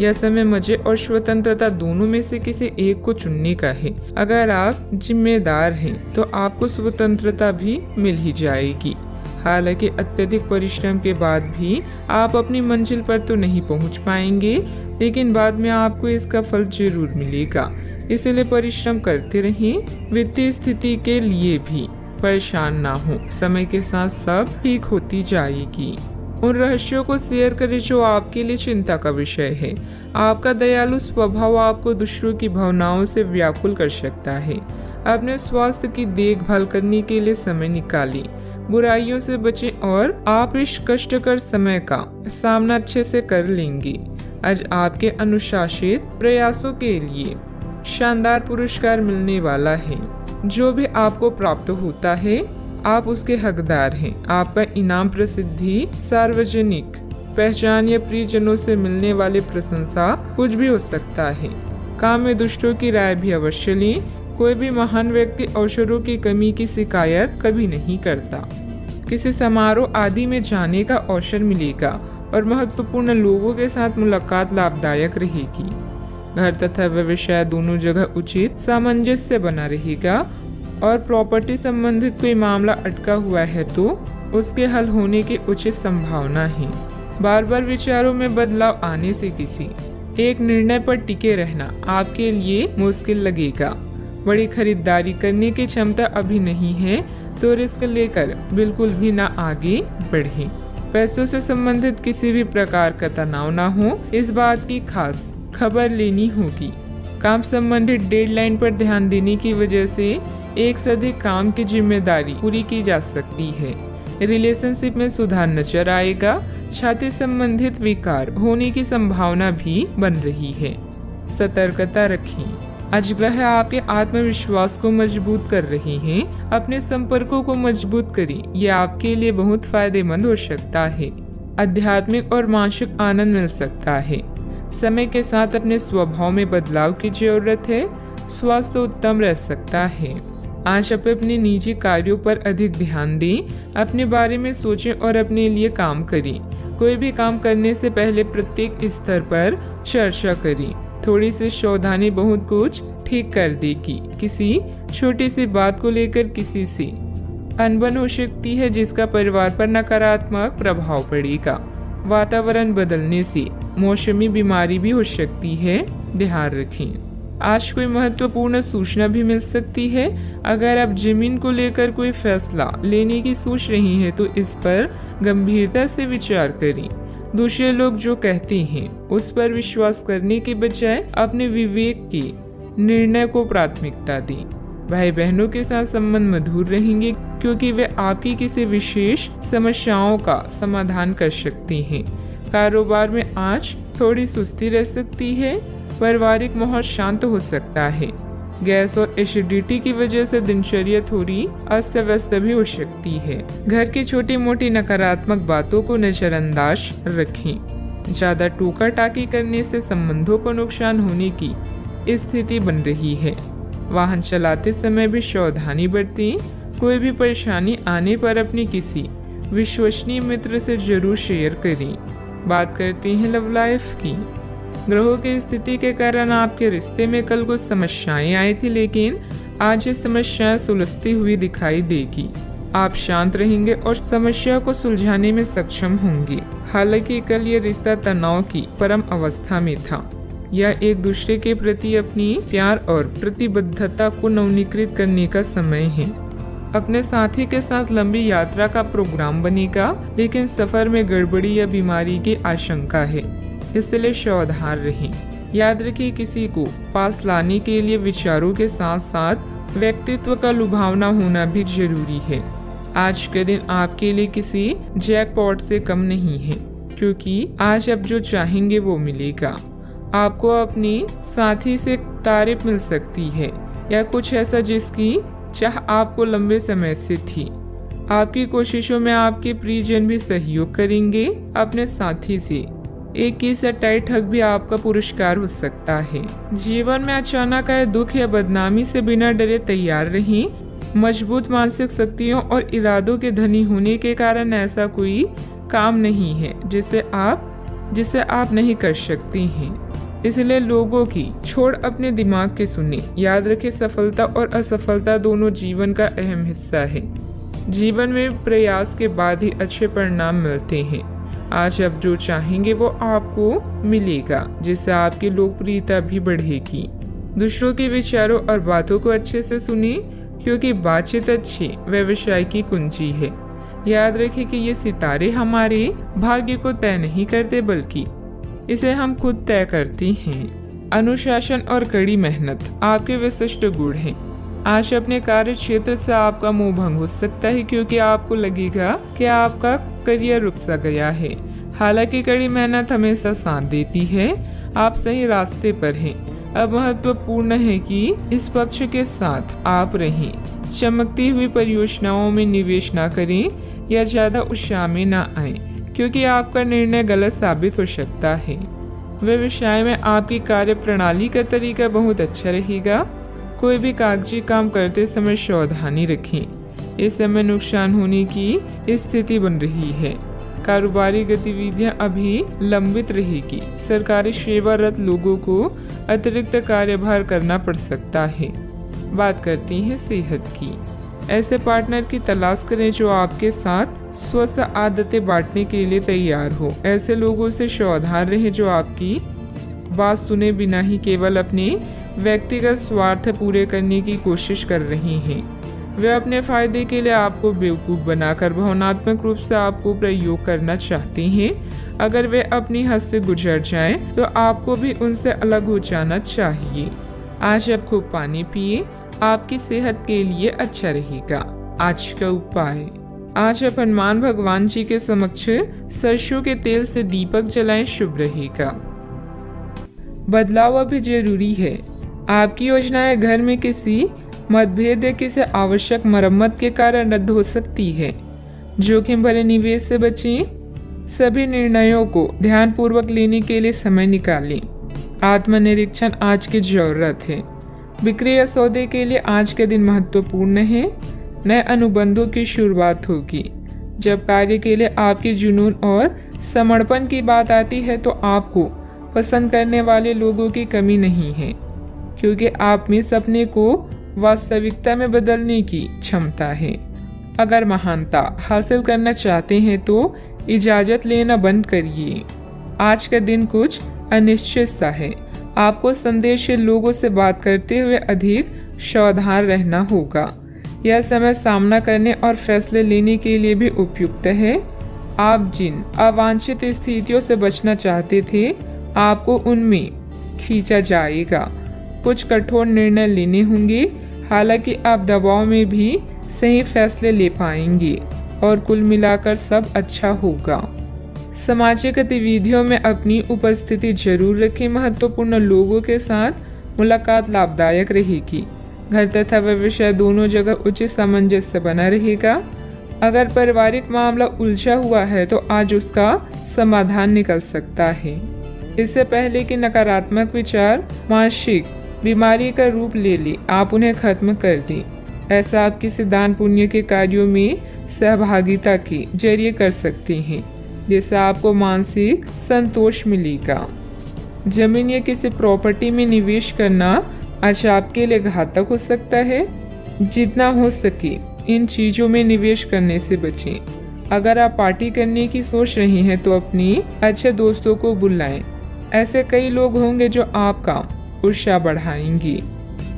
A: यह समय मजे और स्वतंत्रता दोनों में से किसी एक को चुनने का है। अगर आप जिम्मेदार हैं तो आपको स्वतंत्रता भी मिल ही जाएगी। हालांकि अत्यधिक परिश्रम के बाद भी आप अपनी मंजिल पर तो नहीं पहुंच पाएंगे, लेकिन बाद में आपको इसका फल जरूर मिलेगा। इसलिए परिश्रम करते रहें। वित्तीय स्थिति के लिए भी परेशान ना हो। समय के साथ सब ठीक होती जाएगी। उन रहस्यों को शेयर करें जो आपके लिए चिंता का विषय है। आपका दयालु स्वभाव आपको दूसरों की भावनाओं से व्याकुल कर सकता है। अपने स्वास्थ्य की देखभाल करने के लिए समय निकालें, बुराइयों से बचें और आप इस कष्टकर समय का सामना अच्छे से कर लेंगे। आज आपके अनुशासित प्रयासों के लिए शानदार पुरस्कार मिलने वाला है। जो भी आपको प्राप्त होता है आप उसके हकदार हैं। आपका इनाम प्रसिद्धि, सार्वजनिक पहचान या प्रियजनों से मिलने वाली प्रशंसा कुछ भी हो सकता है। काम में दुष्टों की राय भी अवश्य लें। कोई भी महान व्यक्ति अवसरों की कमी की शिकायत कभी नहीं करता। किसी समारोह आदि में जाने का अवसर मिलेगा और महत्वपूर्ण लोगों के साथ मुलाकात लाभदायक रहेगी। घर तथा व्यवसाय दोनों जगह उचित सामंजस्य बना रहेगा और प्रॉपर्टी संबंधित कोई मामला अटका हुआ है तो उसके हल होने की उचित संभावना है। बार बार विचारों में बदलाव आने से किसी एक निर्णय पर टिके रहना आपके लिए मुश्किल लगेगा। बड़ी खरीदारी करने की क्षमता अभी नहीं है तो रिस्क लेकर बिल्कुल भी ना आगे बढ़ें। पैसों से संबंधित किसी भी प्रकार का तनाव ना हो, इस बात की खास खबर लेनी होगी। काम संबंधित डेडलाइन पर ध्यान देने की वजह से एक से अधिक काम की जिम्मेदारी पूरी की जा सकती है। रिलेशनशिप में सुधार नजर आएगा। छाती संबंधित विकार होने की संभावना भी बन रही है। सतर्कता रखें। आज ग्रह आपके आत्मविश्वास को मजबूत कर रहे हैं। अपने संपर्कों को मजबूत करें, यह आपके लिए बहुत फायदेमंद हो सकता है। आध्यात्मिक और मानसिक आनंद मिल सकता है। समय के साथ अपने स्वभाव में बदलाव की जरूरत है। स्वास्थ्य उत्तम रह सकता है। आज आप अपने निजी कार्यों पर अधिक ध्यान दें। अपने बारे में सोचें और अपने लिए काम करें। कोई भी काम करने से पहले प्रत्येक स्तर पर चर्चा करें। थोड़ी सी सावधानी बहुत कुछ ठीक कर देगी। किसी छोटी सी बात को लेकर किसी से अनबन हो सकती है जिसका परिवार पर नकारात्मक प्रभाव पड़ेगा। वातावरण बदलने से मौसमी बीमारी भी हो सकती है, ध्यान रखें। आज कोई महत्वपूर्ण सूचना भी मिल सकती है। अगर आप जमीन को लेकर कोई फैसला लेने की सोच रही हैं तो इस पर गंभीरता से विचार करें। दूसरे लोग जो कहते हैं उस पर विश्वास करने के बजाय अपने विवेक के निर्णय को प्राथमिकता दें। भाई बहनों के साथ संबंध मधुर रहेंगे क्योंकि वे आपकी किसी विशेष समस्याओं का समाधान कर सकते हैं। कारोबार में आज थोड़ी सुस्ती रह सकती है। पारिवारिक माहौल शांत हो सकता है। गैस और एसिडिटी की वजह से दिनचर्या थोड़ी अस्त व्यस्त भी हो सकती है। घर की छोटी मोटी नकारात्मक बातों को नजरअंदाज रखें। ज्यादा टोका टाकी करने से संबंधों को नुकसान होने की स्थिति बन रही है। वाहन चलाते समय भी सावधानी बरतें। कोई भी परेशानी आने पर अपने किसी विश्वसनीय मित्र से जरूर शेयर करें। बात करते हैं लव लाइफ की। ग्रहों की स्थिति के कारण आपके रिश्ते में कल कुछ समस्याएं आई थी, लेकिन आज ये समस्याएं सुलझती हुई दिखाई देगी। आप शांत रहेंगे और समस्या को सुलझाने में सक्षम होंगे। हालांकि कल ये रिश्ता तनाव की परम अवस्था में था। यह एक दूसरे के प्रति अपनी प्यार और प्रतिबद्धता को नवीनीकृत करने का समय है। अपने साथी के साथ लंबी यात्रा का प्रोग्राम बनेगा, लेकिन सफर में गड़बड़ी या बीमारी की आशंका है, इसलिए सावधान रहें। याद रखिए, किसी को पास लाने के लिए विचारों के साथ साथ व्यक्तित्व का लुभावना होना भी जरूरी है। आज का दिन आपके लिए किसी जैकपॉट से कम नहीं है, क्योंकि आज आप जो चाहेंगे वो मिलेगा। आपको अपनी साथी से तारीफ मिल सकती है या कुछ ऐसा जिसकी चाह आपको लंबे समय से थी। आपकी कोशिशों में आपके प्रियजन भी सहयोग करेंगे। अपने साथी से एक की टाइट हक भी आपका पुरस्कार हो सकता है। जीवन में अचानक आए दुख या बदनामी से बिना डरे तैयार रहें। मजबूत मानसिक शक्तियों और इरादों के धनी होने के कारण ऐसा कोई काम नहीं है जिसे आप नहीं कर सकते हैं। इसलिए लोगों की छोड़ अपने दिमाग के सुने। याद रखें, सफलता और असफलता दोनों जीवन का अहम हिस्सा है। जीवन में प्रयास के बाद ही अच्छे परिणाम मिलते हैं। आज आप जो चाहेंगे वो आपको मिलेगा, जिससे आपकी लोकप्रियता भी बढ़ेगी। दूसरों के विचारों और बातों को अच्छे से सुनिए, क्योंकि बातचीत अच्छे व्यवसाय की कुंजी है। याद रखें कि ये सितारे हमारे भाग्य को तय नहीं करते, बल्कि इसे हम खुद तय करते हैं। अनुशासन और कड़ी मेहनत आपके विशिष्ट गुण हैं। आज अपने कार्य क्षेत्र से आपका मोह भंग हो सकता है, क्योंकि आपको लगेगा कि आपका करियर रुक सा गया है। हालांकि कड़ी मेहनत हमेशा साथ देती है, आप सही रास्ते पर हैं। अब महत्वपूर्ण है कि इस पक्ष के साथ आप रहें। चमकती हुई परियोजनाओं में निवेश न करें या ज्यादा उत्साह में न आए, क्योंकि आपका निर्णय गलत साबित हो सकता है। व्यवसाय में आपकी कार्य प्रणाली का तरीका बहुत अच्छा रहेगा। कोई भी कागजी काम करते समय सावधानी रखें। इस समय नुकसान होने की स्थिति बन रही है। कारोबारी गतिविधियां अभी लंबित रहेगी। सरकारी सेवारत लोगों को अतिरिक्त कार्यभार करना पड़ सकता है। बात करते हैं सेहत की। ऐसे पार्टनर की तलाश करें जो आपके साथ स्वस्थ आदतें बांटने के लिए तैयार हो। ऐसे लोगों से सावधान रहें जो आपकी बात सुने बिना ही केवल अपने व्यक्तिगत स्वार्थ पूरे करने की कोशिश कर रहे हैं। वे अपने फायदे के लिए आपको बेवकूफ़ बनाकर भावनात्मक रूप से आपको प्रयोग करना चाहते हैं। अगर वे अपनी हद से गुजर जाएं, तो आपको भी उनसे अलग हो जाना चाहिए। आज आप खूब पानी पिए, आपकी सेहत के लिए अच्छा रहेगा। आज का उपाय, आज आप हनुमान भगवान जी के समक्ष सरसों के तेल से दीपक जलाएं, शुभ रहेगा। बदलाव अभी जरूरी है। आपकी योजनाएं घर में किसी मतभेद या किसी आवश्यक मरम्मत के कारण रद्द हो सकती है। जोखिम भरे निवेश से बचें। सभी निर्णयों को ध्यानपूर्वक लेने के लिए समय निकालें। आत्मनिरीक्षण आज की जरूरत है। बिक्री या सौदे के लिए आज के दिन महत्वपूर्ण है। नए अनुबंधों की शुरुआत होगी। जब कार्य के लिए आपके जुनून और समर्पण की बात आती है, तो आपको पसंद करने वाले लोगों की कमी नहीं है, क्योंकि आप में सपने को वास्तविकता में बदलने की क्षमता है। अगर महानता हासिल करना चाहते हैं तो इजाजत लेना बंद करिए। आज का दिन कुछ अनिश्चित सा है। आपको संदेहशील लोगों से बात करते हुए अधिक सावधान रहना होगा। यह समय सामना करने और फैसले लेने के लिए भी उपयुक्त है। आप जिन अवांछित स्थितियों से बचना चाहते थे, आपको उनमें खींचा जाएगा। कुछ कठोर निर्णय लेने होंगे, हालांकि आप दबाव में भी सही फैसले ले पाएंगे और कुल मिलाकर सब अच्छा होगा। सामाजिक गतिविधियों में अपनी उपस्थिति जरूर रखें। महत्वपूर्ण लोगों के साथ मुलाकात लाभदायक रहेगी। घर तथा व्यवसाय दोनों जगह उचित सामंजस्य बना रहेगा। अगर पारिवारिक मामला उलझा हुआ है तो आज उसका समाधान निकल सकता है। इससे पहले कि नकारात्मक विचार मानसिक बीमारी का रूप ले ले, आप उन्हें खत्म कर दें। ऐसा आप किसी दान पुण्य के कार्यों में सहभागिता के जरिए कर सकते हैं, जिससे आपको मानसिक संतोष मिलेगा। जमीन या किसी प्रॉपर्टी में निवेश करना आज आपके लिए घातक हो सकता है। जितना हो सके इन चीजों में निवेश करने से बचें। अगर आप पार्टी करने की सोच रहे हैं तो अपनी अच्छे दोस्तों को बुलाएं। ऐसे कई लोग होंगे जो आपका उत्साह बढ़ाएंगे।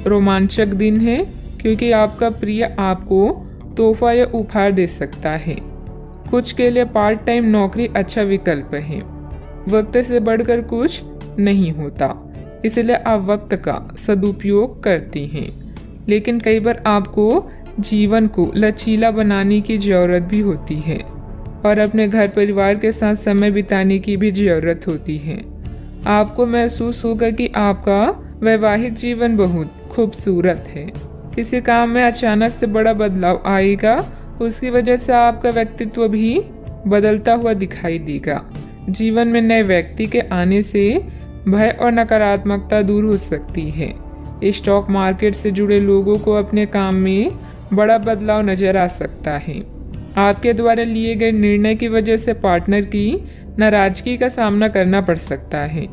A: रोमांचक दिन है, क्योंकि आपका प्रिय आपको तोहफा या उपहार दे सकता है। कुछ के लिए पार्ट टाइम नौकरी अच्छा विकल्प है। वक्त से बढ़कर कुछ नहीं होता, इसलिए आप वक्त का सदुपयोग करते हैं। लेकिन कई बार आपको जीवन को लचीला बनाने की जरूरत भी होती है और अपने घर परिवार के साथ समय बिताने की भी जरूरत होती है। आपको महसूस होगा कि आपका वैवाहिक जीवन बहुत खूबसूरत है। किसी काम में अचानक से बड़ा बदलाव आएगा, उसकी वजह से आपका व्यक्तित्व भी बदलता हुआ दिखाई देगा। जीवन में नए व्यक्ति के आने से भय और नकारात्मकता दूर हो सकती है। स्टॉक मार्केट से जुड़े लोगों को अपने काम में बड़ा बदलाव नजर आ सकता है। आपके द्वारा लिए गए निर्णय की वजह से पार्टनर की नाराजगी का सामना करना पड़ सकता है,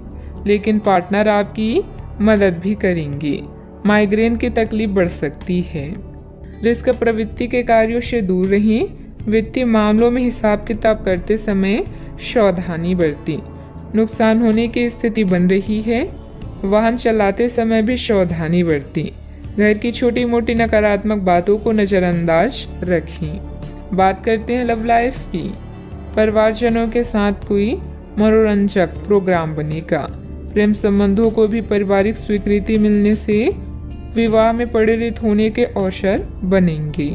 A: लेकिन पार्टनर आपकी मदद भी करेंगे। माइग्रेन की तकलीफ बढ़ सकती है। रिस्क प्रवृत्ति के कार्यों से दूर रहें। वित्तीय मामलों में हिसाब किताब करते समय सावधानी बरतें। नुकसान होने की स्थिति बन रही है। वाहन चलाते समय भी सावधानी बरतें। घर की छोटी मोटी नकारात्मक बातों को नज़रअंदाज रखें। बात करते हैं लव लाइफ की। परिवारजनों के साथ कोई मनोरंजक प्रोग्राम बनेगा। प्रेम संबंधों को भी पारिवारिक स्वीकृति मिलने से विवाह में परिणित होने के अवसर बनेंगे।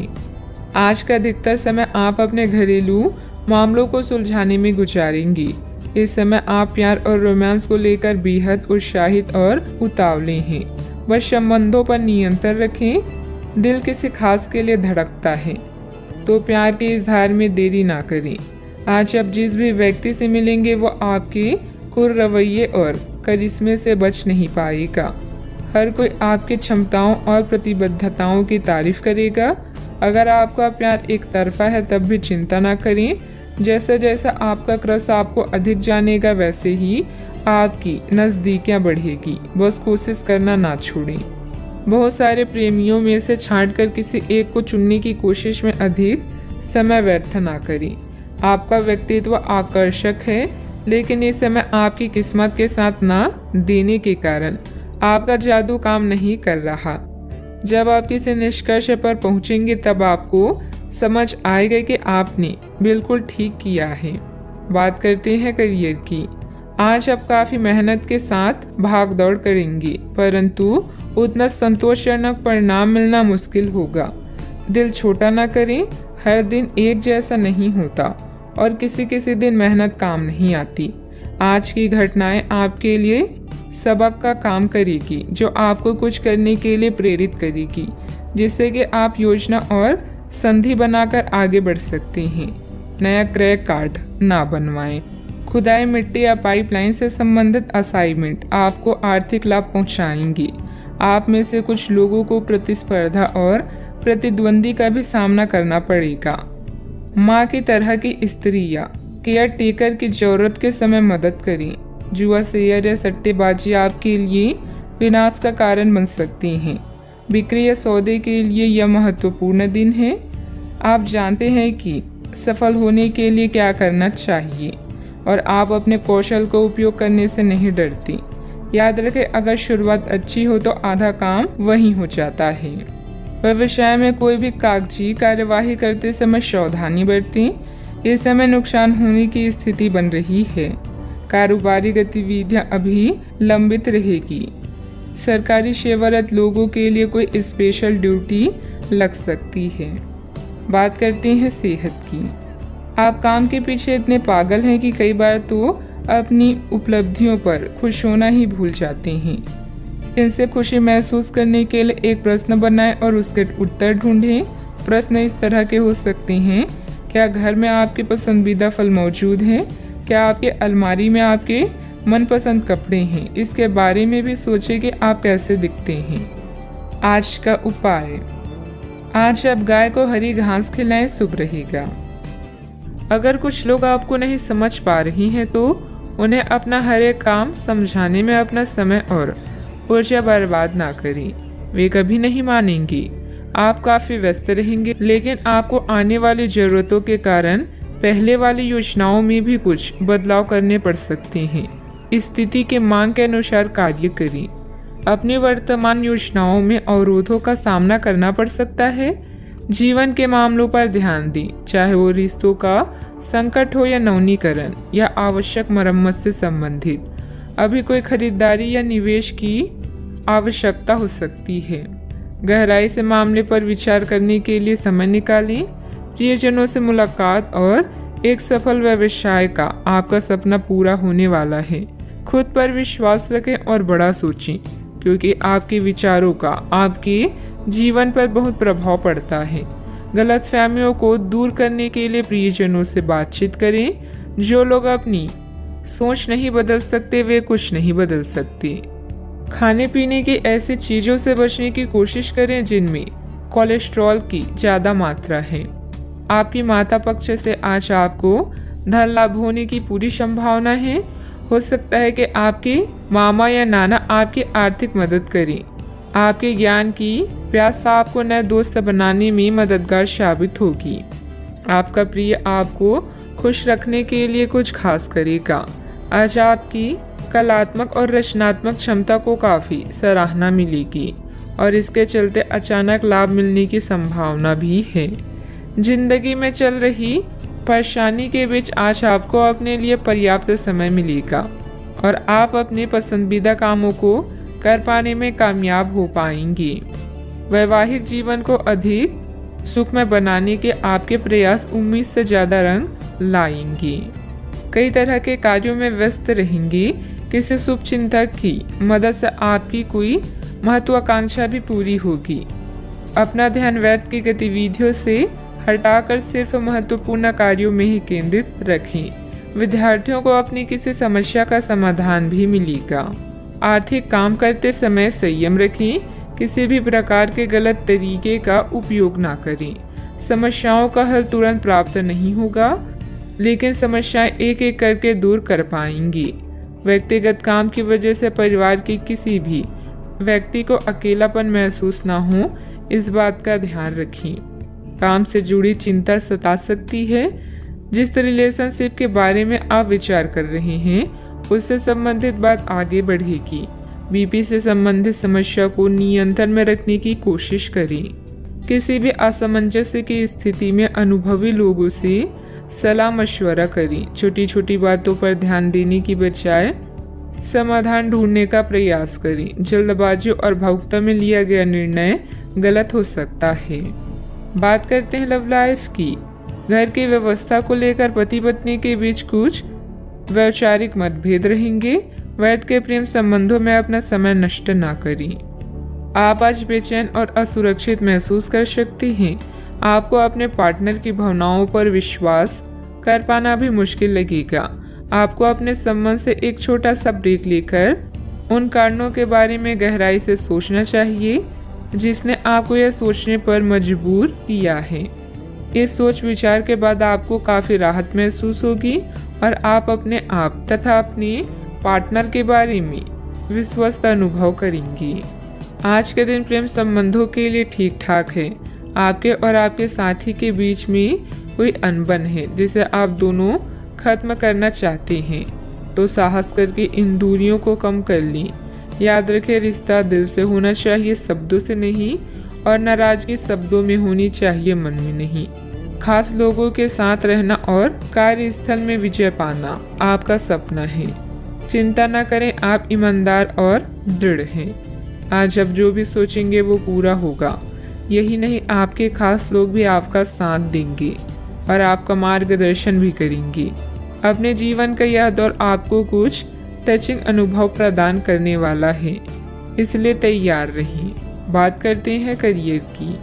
A: आज का अधिकतर समय आप अपने घरेलू मामलों को सुलझाने में गुजारेंगी। इस समय आप प्यार और रोमांस को लेकर बेहद उत्साहित और उतावले हैं। बस संबंधों पर नियंत्रण रखें। दिल किसी खास के लिए धड़कता है तो प्यार के इजहार में देरी ना करें। आज आप जिस भी व्यक्ति से मिलेंगे वो आपके कुर रवैये और करिश्मे से बच नहीं पाएगा। हर कोई आपकी क्षमताओं और प्रतिबद्धताओं की तारीफ करेगा। अगर आपका प्यार एक तरफा है तब भी चिंता ना करें। जैसा जैसा आपका क्रश आपको अधिक जानेगा वैसे ही आपकी नज़दीकियाँ बढ़ेगी। बस कोशिश करना ना छोड़ें। बहुत सारे प्रेमियों में से छांटकर किसी एक को चुनने की कोशिश में अधिक समय व्यर्थ ना करें। आपका व्यक्तित्व आकर्षक है, लेकिन इस समय आपकी किस्मत के साथ ना देने के कारण आपका जादू काम नहीं कर रहा। जब आप किसी निष्कर्ष पर पहुंचेंगे तब आपको समझ आएगा कि आपने बिल्कुल ठीक किया है। बात करते हैं करियर की। आज आप काफ़ी मेहनत के साथ भाग दौड़ करेंगे, परंतु उतना संतोषजनक परिणाम मिलना मुश्किल होगा। दिल छोटा ना करें। हर दिन एक जैसा नहीं होता और किसी किसी दिन मेहनत काम नहीं आती। आज की घटनाएं आपके लिए सबक का काम करेगी, जो आपको कुछ करने के लिए प्रेरित करेगी, जिससे कि आप योजना और संधि बनाकर आगे बढ़ सकते हैं। नया क्रैक कार्ड ना बनवाएं। खुदाई मिट्टी या पाइपलाइन से संबंधित असाइनमेंट आपको आर्थिक लाभ पहुंचाएंगे। आप में से कुछ लोगों को प्रतिस्पर्धा और प्रतिद्वंदी का भी सामना करना पड़ेगा। माँ की तरह की स्त्री या केयर टेकर की जरूरत के समय मदद करें। जुआ, शेयर या सट्टेबाजी आपके लिए विनाश का कारण बन सकती हैं। बिक्री या सौदे के लिए यह महत्वपूर्ण दिन है। आप जानते हैं कि सफल होने के लिए क्या करना चाहिए और आप अपने कौशल को उपयोग करने से नहीं डरती। याद रखें, अगर शुरुआत अच्छी हो तो आधा काम वहीं हो जाता है। व्यवसाय में कोई भी कागजी कार्यवाही करते समय सावधानी बरतें। इस समय नुकसान होने की स्थिति बन रही है। कारोबारी गतिविधियां अभी लंबित रहेगी। सरकारी सेवारत लोगों के लिए कोई स्पेशल ड्यूटी लग सकती है। बात करते हैं सेहत की। आप काम के पीछे इतने पागल हैं कि कई बार तो अपनी उपलब्धियों पर खुश होना ही भूल जाते हैं। इनसे खुशी महसूस करने के लिए एक प्रश्न बनाएं और उसके उत्तर ढूंढें। प्रश्न इस तरह के हो सकते हैं: क्या घर में आपके पसंदीदा फल मौजूद हैं? क्या आपके अलमारी में आपके मनपसंद कपड़े हैं? इसके बारे में भी सोचें कि आप कैसे दिखते हैं। आज का उपाय: आज आप गाय को हरी घास खिलाएं, शुभ रहेगा। अगर कुछ लोग आपको नहीं समझ पा रही हैं तो उन्हें अपना हर एक काम समझाने में अपना समय और ऊर्जा बर्बाद ना करें। वे कभी नहीं मानेंगी। आप काफ़ी व्यस्त रहेंगे, लेकिन आपको आने वाली ज़रूरतों के कारण पहले वाली योजनाओं में भी कुछ बदलाव करने पड़ सकते हैं। स्थिति के मांग के अनुसार कार्य करें। अपनी वर्तमान योजनाओं में अवरोधों का सामना करना पड़ सकता है। जीवन के मामलों पर ध्यान दें, चाहे वो रिश्तों का संकट हो या नवीनीकरण या आवश्यक मरम्मत से संबंधित। अभी कोई खरीदारी या निवेश की आवश्यकता हो सकती है। गहराई से मामले पर विचार करने के लिए समय निकालें। प्रियजनों से मुलाकात और एक सफल व्यवसाय का आपका सपना पूरा होने वाला है। खुद पर विश्वास रखें और बड़ा सोचें, क्योंकि आपके विचारों का आपके जीवन पर बहुत प्रभाव पड़ता है। गलतफहमियों को दूर करने के लिए प्रियजनों से बातचीत करें। जो लोग अपनी सोच नहीं बदल सकते वे कुछ नहीं बदल सकते। खाने पीने की ऐसी चीज़ों से बचने की कोशिश करें जिनमें कोलेस्ट्रॉल की ज़्यादा मात्रा है। आपकी माता पक्ष से आज आपको धन लाभ होने की पूरी संभावना है। हो सकता है कि आपके मामा या नाना आपकी आर्थिक मदद करें। आपके ज्ञान की प्यास आपको नए दोस्त बनाने में मददगार साबित होगी। आपका प्रिय आपको खुश रखने के लिए कुछ खास करेगा। आज आपकी कलात्मक और रचनात्मक क्षमता को काफ़ी सराहना मिलेगी और इसके चलते अचानक लाभ मिलने की संभावना भी है। जिंदगी में चल रही परेशानी के बीच आज आपको अपने लिए पर्याप्त समय मिलेगा और आप अपने पसंदीदा कामों को कर पाने में कामयाब हो पाएंगे। वैवाहिक जीवन को अधिक सुखमय बनाने के आपके प्रयास उम्मीद से ज़्यादा रंग लाएंगे। कई तरह के कार्यों में व्यस्त रहेंगे। किसी शुभ चिंतक की मदद से आपकी कोई महत्वाकांक्षा भी पूरी होगी। अपना ध्यान व्यर्थ की गतिविधियों से हटाकर सिर्फ महत्वपूर्ण कार्यों में ही केंद्रित रखें। विद्यार्थियों को अपनी किसी समस्या का समाधान भी मिलेगा। आर्थिक काम करते समय संयम रखें। किसी भी प्रकार के गलत तरीके का उपयोग ना करें। समस्याओं का हल तुरंत प्राप्त नहीं होगा, लेकिन समस्याएं एक एक करके दूर कर पाएंगी। व्यक्तिगत काम की वजह से परिवार के किसी भी व्यक्ति को अकेलापन महसूस ना हो, इस बात का ध्यान रखें। काम से जुड़ी चिंता सता सकती है। जिस रिलेशनशिप के बारे में आप विचार कर रहे हैं, उससे संबंधित बात आगे बढ़ेगी। बीपी से संबंधित समस्या को नियंत्रण में रखने की कोशिश करें। किसी भी असमंजस्य की स्थिति में अनुभवी लोगों से सलाह मशवरा करें। छोटी छोटी बातों पर ध्यान देने की बजाय समाधान ढूंढने का प्रयास करें। जल्दबाजी और भावुकता में लिया गया निर्णय गलत हो सकता है। बात करते हैं लव लाइफ की। घर की व्यवस्था को लेकर पति पत्नी के बीच कुछ वैचारिक मतभेद रहेंगे। व्यर्थ के प्रेम संबंधों में अपना समय नष्ट ना करें। आप आज बेचैन और असुरक्षित महसूस कर सकते हैं। आपको अपने पार्टनर की भावनाओं पर विश्वास कर पाना भी मुश्किल लगेगा। आपको अपने संबंध से एक छोटा सा ब्रेक लेकर उन कारणों के बारे में गहराई से सोचना चाहिए जिसने आपको यह सोचने पर मजबूर किया है। इस सोच विचार के बाद आपको काफी राहत महसूस होगी और आप अपने आप तथा अपने पार्टनर के बारे में विश्वस्त अनुभव करेंगी। आज के दिन प्रेम संबंधों के लिए ठीक ठाक है। आपके और आपके साथी के बीच में कोई अनबन है जिसे आप दोनों खत्म करना चाहते हैं, तो साहस करके इन दूरियों को कम कर लें। याद रखें, रिश्ता दिल से होना चाहिए, शब्दों से नहीं, और नाराजगी शब्दों में होनी चाहिए, मन में नहीं। खास लोगों के साथ रहना और कार्यस्थल में विजय पाना आपका सपना है। चिंता न करें, आप ईमानदार और दृढ़ हैं। आज अब जो भी सोचेंगे वो पूरा होगा। यही नहीं, आपके खास लोग भी आपका साथ देंगे और आपका मार्गदर्शन भी करेंगे। अपने जीवन का यह दौर आपको कुछ टचिंग अनुभव प्रदान करने वाला है, इसलिए तैयार रहिए। बात करते हैं करियर की।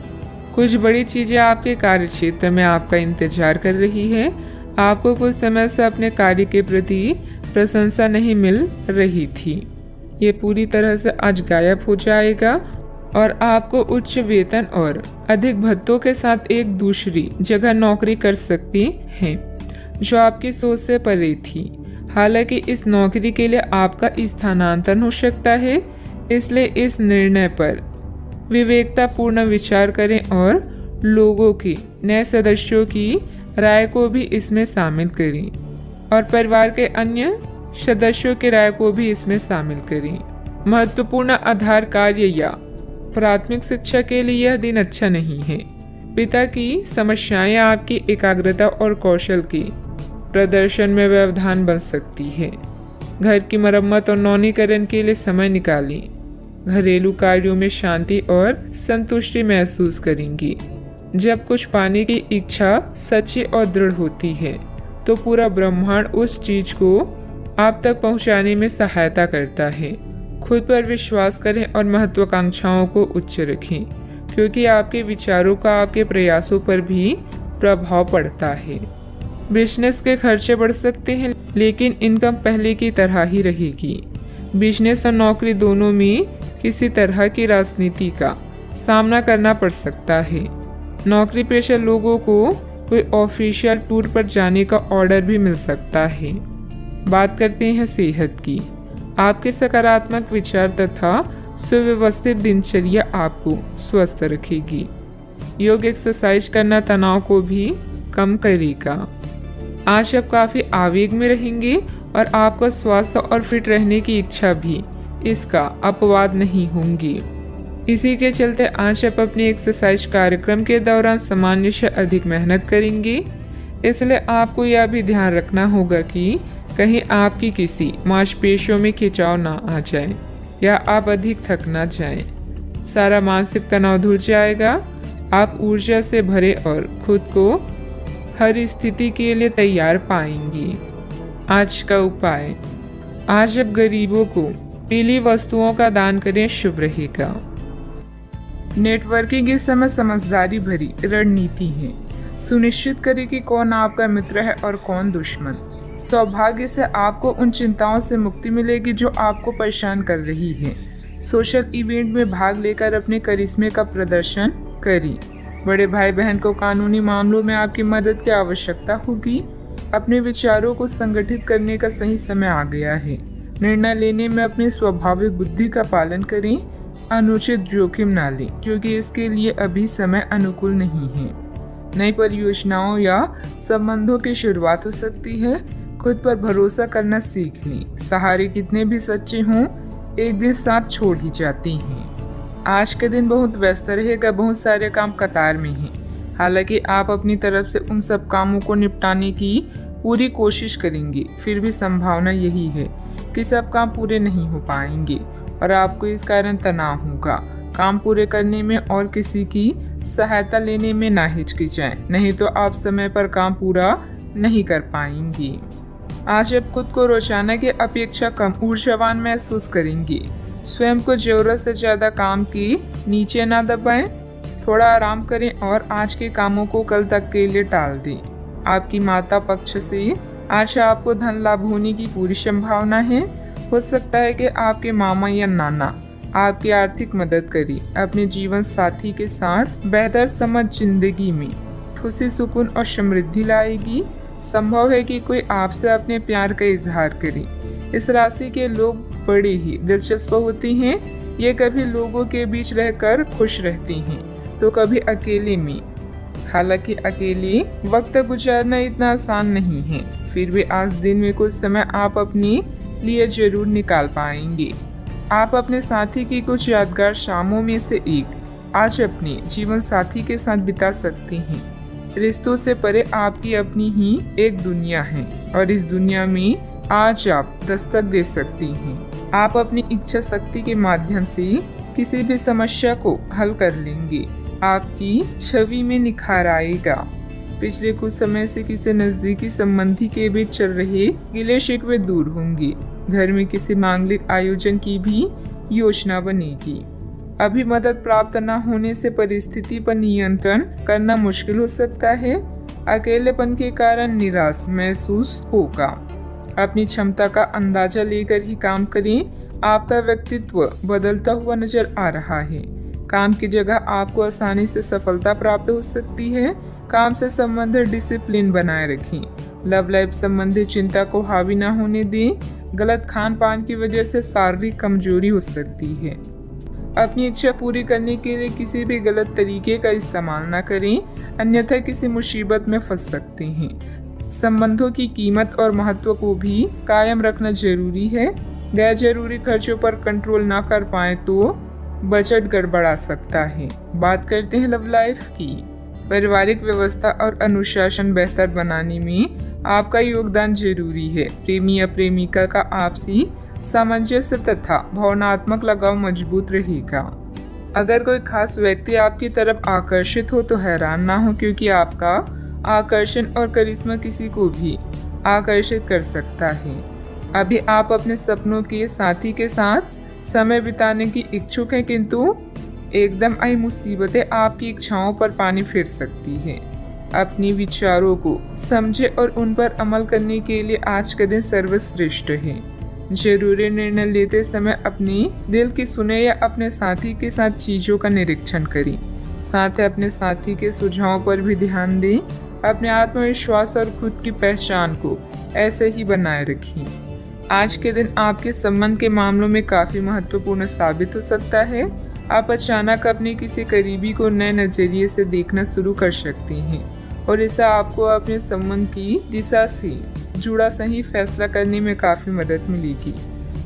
A: कुछ बड़ी चीजें आपके कार्य क्षेत्र में आपका इंतजार कर रही है। आपको कुछ समय से अपने कार्य के प्रति प्रशंसा नहीं मिल रही थी। ये पूरी तरह से आज गायब हो जाएगा और आपको उच्च वेतन और अधिक भत्तों के साथ एक दूसरी जगह नौकरी कर सकती हैं, जो आपकी सोच से परे थी। हालांकि इस नौकरी के लिए आपका स्थानांतरण हो सकता है, इसलिए इस निर्णय पर विवेकतापूर्ण विचार करें और लोगों की, नए सदस्यों की राय को भी इसमें शामिल करें और परिवार के अन्य सदस्यों की राय को भी इसमें शामिल करें। महत्वपूर्ण आधार कार्य या प्राथमिक शिक्षा के लिए यह दिन अच्छा नहीं है। पिता की समस्याएं आपकी एकाग्रता और कौशल के प्रदर्शन में व्यवधान बन सकती है। घर की मरम्मत और नवीनीकरण के लिए समय निकालें। घरेलू कार्यों में शांति और संतुष्टि महसूस करेंगी। जब कुछ पाने की इच्छा सच्ची और दृढ़ होती है, तो पूरा ब्रह्मांड उस चीज को आप तक पहुंचाने में सहायता करता है। खुद पर विश्वास करें और महत्वाकांक्षाओं को उच्च रखें, क्योंकि आपके विचारों का आपके प्रयासों पर भी प्रभाव पड़ता है। बिजनेस के खर्चे बढ़ सकते हैं, लेकिन इनकम पहले की तरह ही रहेगी। बिजनेस और नौकरी दोनों में किसी तरह की राजनीति का सामना करना पड़ सकता है। नौकरी पेशा लोगों को कोई ऑफिशियल टूर पर जाने का ऑर्डर भी मिल सकता है। बात करते हैं सेहत की। आपके सकारात्मक विचार तथा सुव्यवस्थित दिनचर्या आपको स्वस्थ रखेगी। योग एक्सरसाइज करना तनाव को भी कम करेगा। आज आप काफी आवेग में रहेंगे और आपका स्वास्थ्य और फिट रहने की इच्छा भी इसका अपवाद नहीं होंगी। इसी के चलते आज आप अपनी एक्सरसाइज कार्यक्रम के दौरान सामान्य से अधिक मेहनत करेंगी। इसलिए आपको यह भी ध्यान रखना होगा कि कहीं आपकी किसी मांसपेशियों में खिंचाव ना आ जाए या आप अधिक थक ना जाए। सारा मानसिक तनाव धुल जाएगा। आप ऊर्जा से भरे और खुद को हर स्थिति के लिए तैयार पाएंगी। आज का उपाय, आज आप गरीबों को पीली वस्तुओं का दान करें, शुभ रहेगा। नेटवर्किंग इस समय समझदारी भरी रणनीति है। सुनिश्चित करें कि कौन आपका मित्र है और कौन दुश्मन। सौभाग्य से आपको उन चिंताओं से मुक्ति मिलेगी जो आपको परेशान कर रही है। सोशल इवेंट में भाग लेकर अपने करिश्मे का प्रदर्शन करें। बड़े भाई बहन को कानूनी मामलों में आपकी मदद की आवश्यकता होगी। अपने विचारों को संगठित करने का सही समय आ गया है। निर्णय लेने में अपनी स्वाभाविक बुद्धि का पालन करें। अनुचित जोखिम ना लें क्योंकि इसके लिए अभी समय अनुकूल नहीं है। नई परियोजनाओं या संबंधों की शुरुआत हो सकती है। खुद पर भरोसा करना सीख लें। सहारे कितने भी सच्चे हों, एक दिन साथ छोड़ ही जाते हैं। आज के दिन बहुत व्यस्त रहेगा। बहुत सारे काम कतार में हैं। हालांकि आप अपनी तरफ से उन सब कामों को निपटाने की पूरी कोशिश करेंगे, फिर भी संभावना यही है कि सब काम पूरे नहीं हो पाएंगे और आपको इस कारण तनाव होगा। काम पूरे करने में और किसी की सहायता लेने में ना हिचकिचाएं, नहीं तो आप समय पर काम पूरा नहीं कर पाएंगी। आज आप खुद को रोजाना की अपेक्षा कम ऊर्जावान महसूस करेंगी। स्वयं को जरूरत से ज्यादा काम की नीचे ना दबाएं। थोड़ा आराम करें और आज के कामों को कल तक के लिए टाल दें। आपकी माता पक्ष से आज आपको धन लाभ होने की पूरी संभावना है। हो सकता है कि आपके मामा या नाना आपकी आर्थिक मदद करें। अपने जीवन साथी के साथ बेहतर समझ जिंदगी में खुशी, सुकून और समृद्धि लाएगी। संभव है कि कोई आपसे अपने प्यार का इजहार करे। इस राशि के लोग बड़े ही दिलचस्प होते हैं। ये कभी लोगों के बीच रहकर खुश रहते हैं तो कभी अकेले में। हालांकि अकेले वक्त गुजारना इतना आसान नहीं है, फिर भी आज दिन में कुछ समय आप अपने लिए जरूर निकाल पाएंगे। आप अपने साथी की कुछ यादगार शामों में से एक आज अपने जीवन साथी के साथ बिता सकते हैं। रिश्तों से परे आपकी अपनी ही एक दुनिया है और इस दुनिया में आज आप दस्तक दे सकती हैं। आप अपनी इच्छा शक्ति के माध्यम से किसी भी समस्या को हल कर लेंगे। आपकी छवि में निखार आएगा। पिछले कुछ समय से किसी नजदीकी संबंधी के बीच चल रहे गिले शिकवे दूर होंगे। घर में किसी मांगलिक आयोजन की भी योजना बनेगी। अभी मदद प्राप्त न होने से परिस्थिति पर नियंत्रण करना मुश्किल हो सकता है। अकेलेपन के कारण निराश महसूस होगा। अपनी क्षमता का अंदाजा लेकर ही काम करें। आपका व्यक्तित्व बदलता हुआ नजर आ रहा है। काम की जगह आपको आसानी से सफलता प्राप्त हो सकती है। काम से संबंधित डिसिप्लिन बनाए रखें। लव लाइफ संबंधी चिंता को हावी न होने दें। गलत खान पान की वजह से शारीरिक कमजोरी हो सकती है। अपनी इच्छा पूरी करने के लिए किसी भी गलत तरीके का इस्तेमाल न करें, अन्यथा किसी मुसीबत में फंस सकते हैं। संबंधों की कीमत और महत्व को भी कायम रखना जरूरी है। गैर जरूरी खर्चों पर कंट्रोल ना कर पाए तो बजट गड़बड़ा सकता है। बात करते हैं लव लाइफ की। पारिवारिक व्यवस्था और अनुशासन बेहतर बनाने में आपका योगदान जरूरी है। प्रेमी या प्रेमिका का आपसी सामंजस्य तथा भावनात्मक लगाव मजबूत रहेगा। अगर कोई खास व्यक्ति आपकी तरफ आकर्षित हो तो हैरान ना हो, क्योंकि आपका आकर्षण और करिश्मा किसी को भी आकर्षित कर सकता है। अभी आप अपने सपनों के साथी के साथ समय बिताने की इच्छुक हैं, किंतु एकदम आई मुसीबतें आपकी इच्छाओं पर पानी फेर सकती है। अपने विचारों को समझे और उन पर अमल करने के लिए आज का दिन सर्वश्रेष्ठ है। जरूरी निर्णय लेते समय अपने दिल की सुने या अपने साथी के साथ चीजों का निरीक्षण करें। साथ ही अपने साथी के सुझावों पर भी ध्यान दें। अपने आत्मविश्वास और खुद की पहचान को ऐसे ही बनाए रखें। आज के दिन आपके संबंध के मामलों में काफी महत्वपूर्ण साबित हो सकता है। आप अचानक अपने किसी करीबी को नए नजरिए से देखना शुरू कर सकते हैं और इससे आपको अपने संबंध की दिशा से जुड़ा सही फैसला करने में काफी मदद मिलेगी।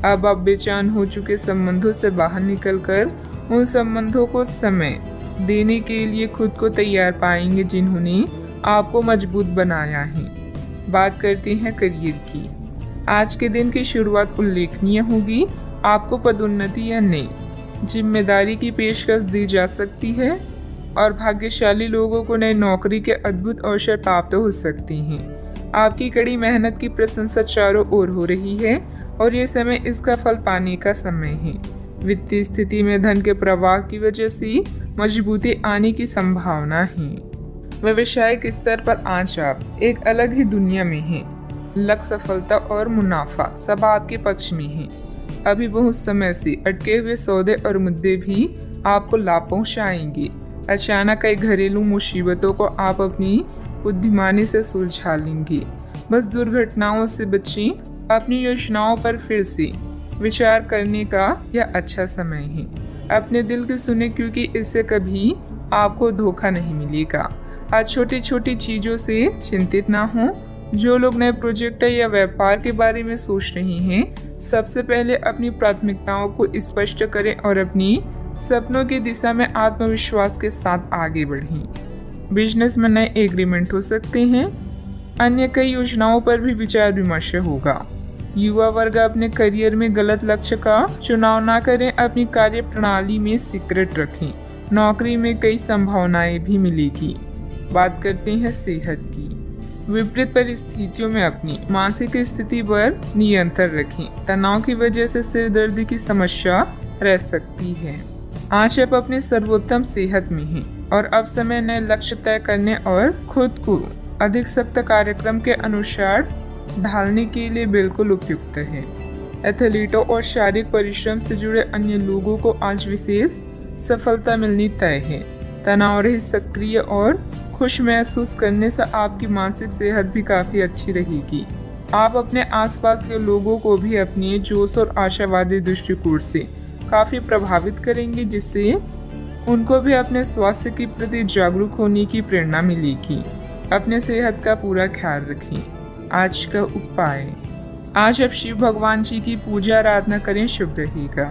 A: अब आप बेचैन हो चुके संबंधों से बाहर निकलकर उन संबंधों को समय देने के लिए खुद को तैयार पाएंगे जिन्होंने आपको मजबूत बनाया है। बात करते हैं करियर की। आज के दिन की शुरुआत उल्लेखनीय होगी। आपको पदोन्नति या नई जिम्मेदारी की पेशकश दी जा सकती है और भाग्यशाली लोगों को नई नौकरी के अद्भुत अवसर प्राप्त हो सकते हैं। आपकी कड़ी मेहनत की प्रशंसा चारों ओर हो रही है और ये समय इसका फल पाने का समय है। वित्तीय स्थिति में धन के प्रवाह की वजह से मजबूती आने की संभावना है। व्यवसायिक स्तर पर आज आप एक अलग ही दुनिया में हैं। लक्ष्य, सफलता और मुनाफा सब आपके पक्ष में है। अभी बहुत समय से अटके हुए सौदे और मुद्दे भी आपको लाभ पहुंचाएंगे। अचानक कई घरेलू मुसीबतों को आप अपनी बुद्धिमानी से सुलझा लेंगे। बस दुर्घटनाओं से बचें। अपनी योजनाओं पर फिर से विचार करने का यह अच्छा समय है। अपने दिल की सुने, क्योंकि इससे कभी आपको धोखा नहीं मिलेगा। आज छोटी छोटी चीजों से चिंतित ना हो। जो लोग नए प्रोजेक्ट या व्यापार के बारे में सोच रहे हैं, सबसे पहले अपनी प्राथमिकताओं को स्पष्ट करें और अपनी सपनों की दिशा में आत्मविश्वास के साथ आगे बढ़ें। बिजनेस में नए एग्रीमेंट हो सकते हैं। अन्य कई योजनाओं पर भी विचार विमर्श होगा। युवा वर्ग अपने करियर में गलत लक्ष्य का चुनाव ना करें। अपनी कार्य प्रणाली में सीक्रेट रखें। नौकरी में कई संभावनाएं भी मिलेगी। बात करते हैं सेहत की। विपरीत परिस्थितियों में अपनी मानसिक स्थिति पर नियंत्रण रखें। तनाव की वजह से सिर दर्द की समस्या रह सकती है। आज आप अपनी सर्वोत्तम सेहत में हैं और अब समय नए लक्ष्य तय करने और खुद को अधिक सख्त कार्यक्रम के अनुसार ढालने के लिए बिल्कुल उपयुक्त है। एथलीटों और शारीरिक परिश्रम से जुड़े अन्य लोगों को आज विशेष सफलता मिलनी तय है। तनाव रहित, सक्रिय और खुश महसूस करने से आपकी मानसिक सेहत भी काफी अच्छी रहेगी। आप अपने आसपास के लोगों को भी अपने जोश और आशावादी दृष्टिकोण से काफी प्रभावित करेंगे, जिससे उनको भी अपने स्वास्थ्य के प्रति जागरूक होने की प्रेरणा मिलेगी। अपने सेहत का पूरा ख्याल रखें। आज का उपाय, आज आप शिव भगवान जी की पूजा आराधना करें, शुभ रहेगा।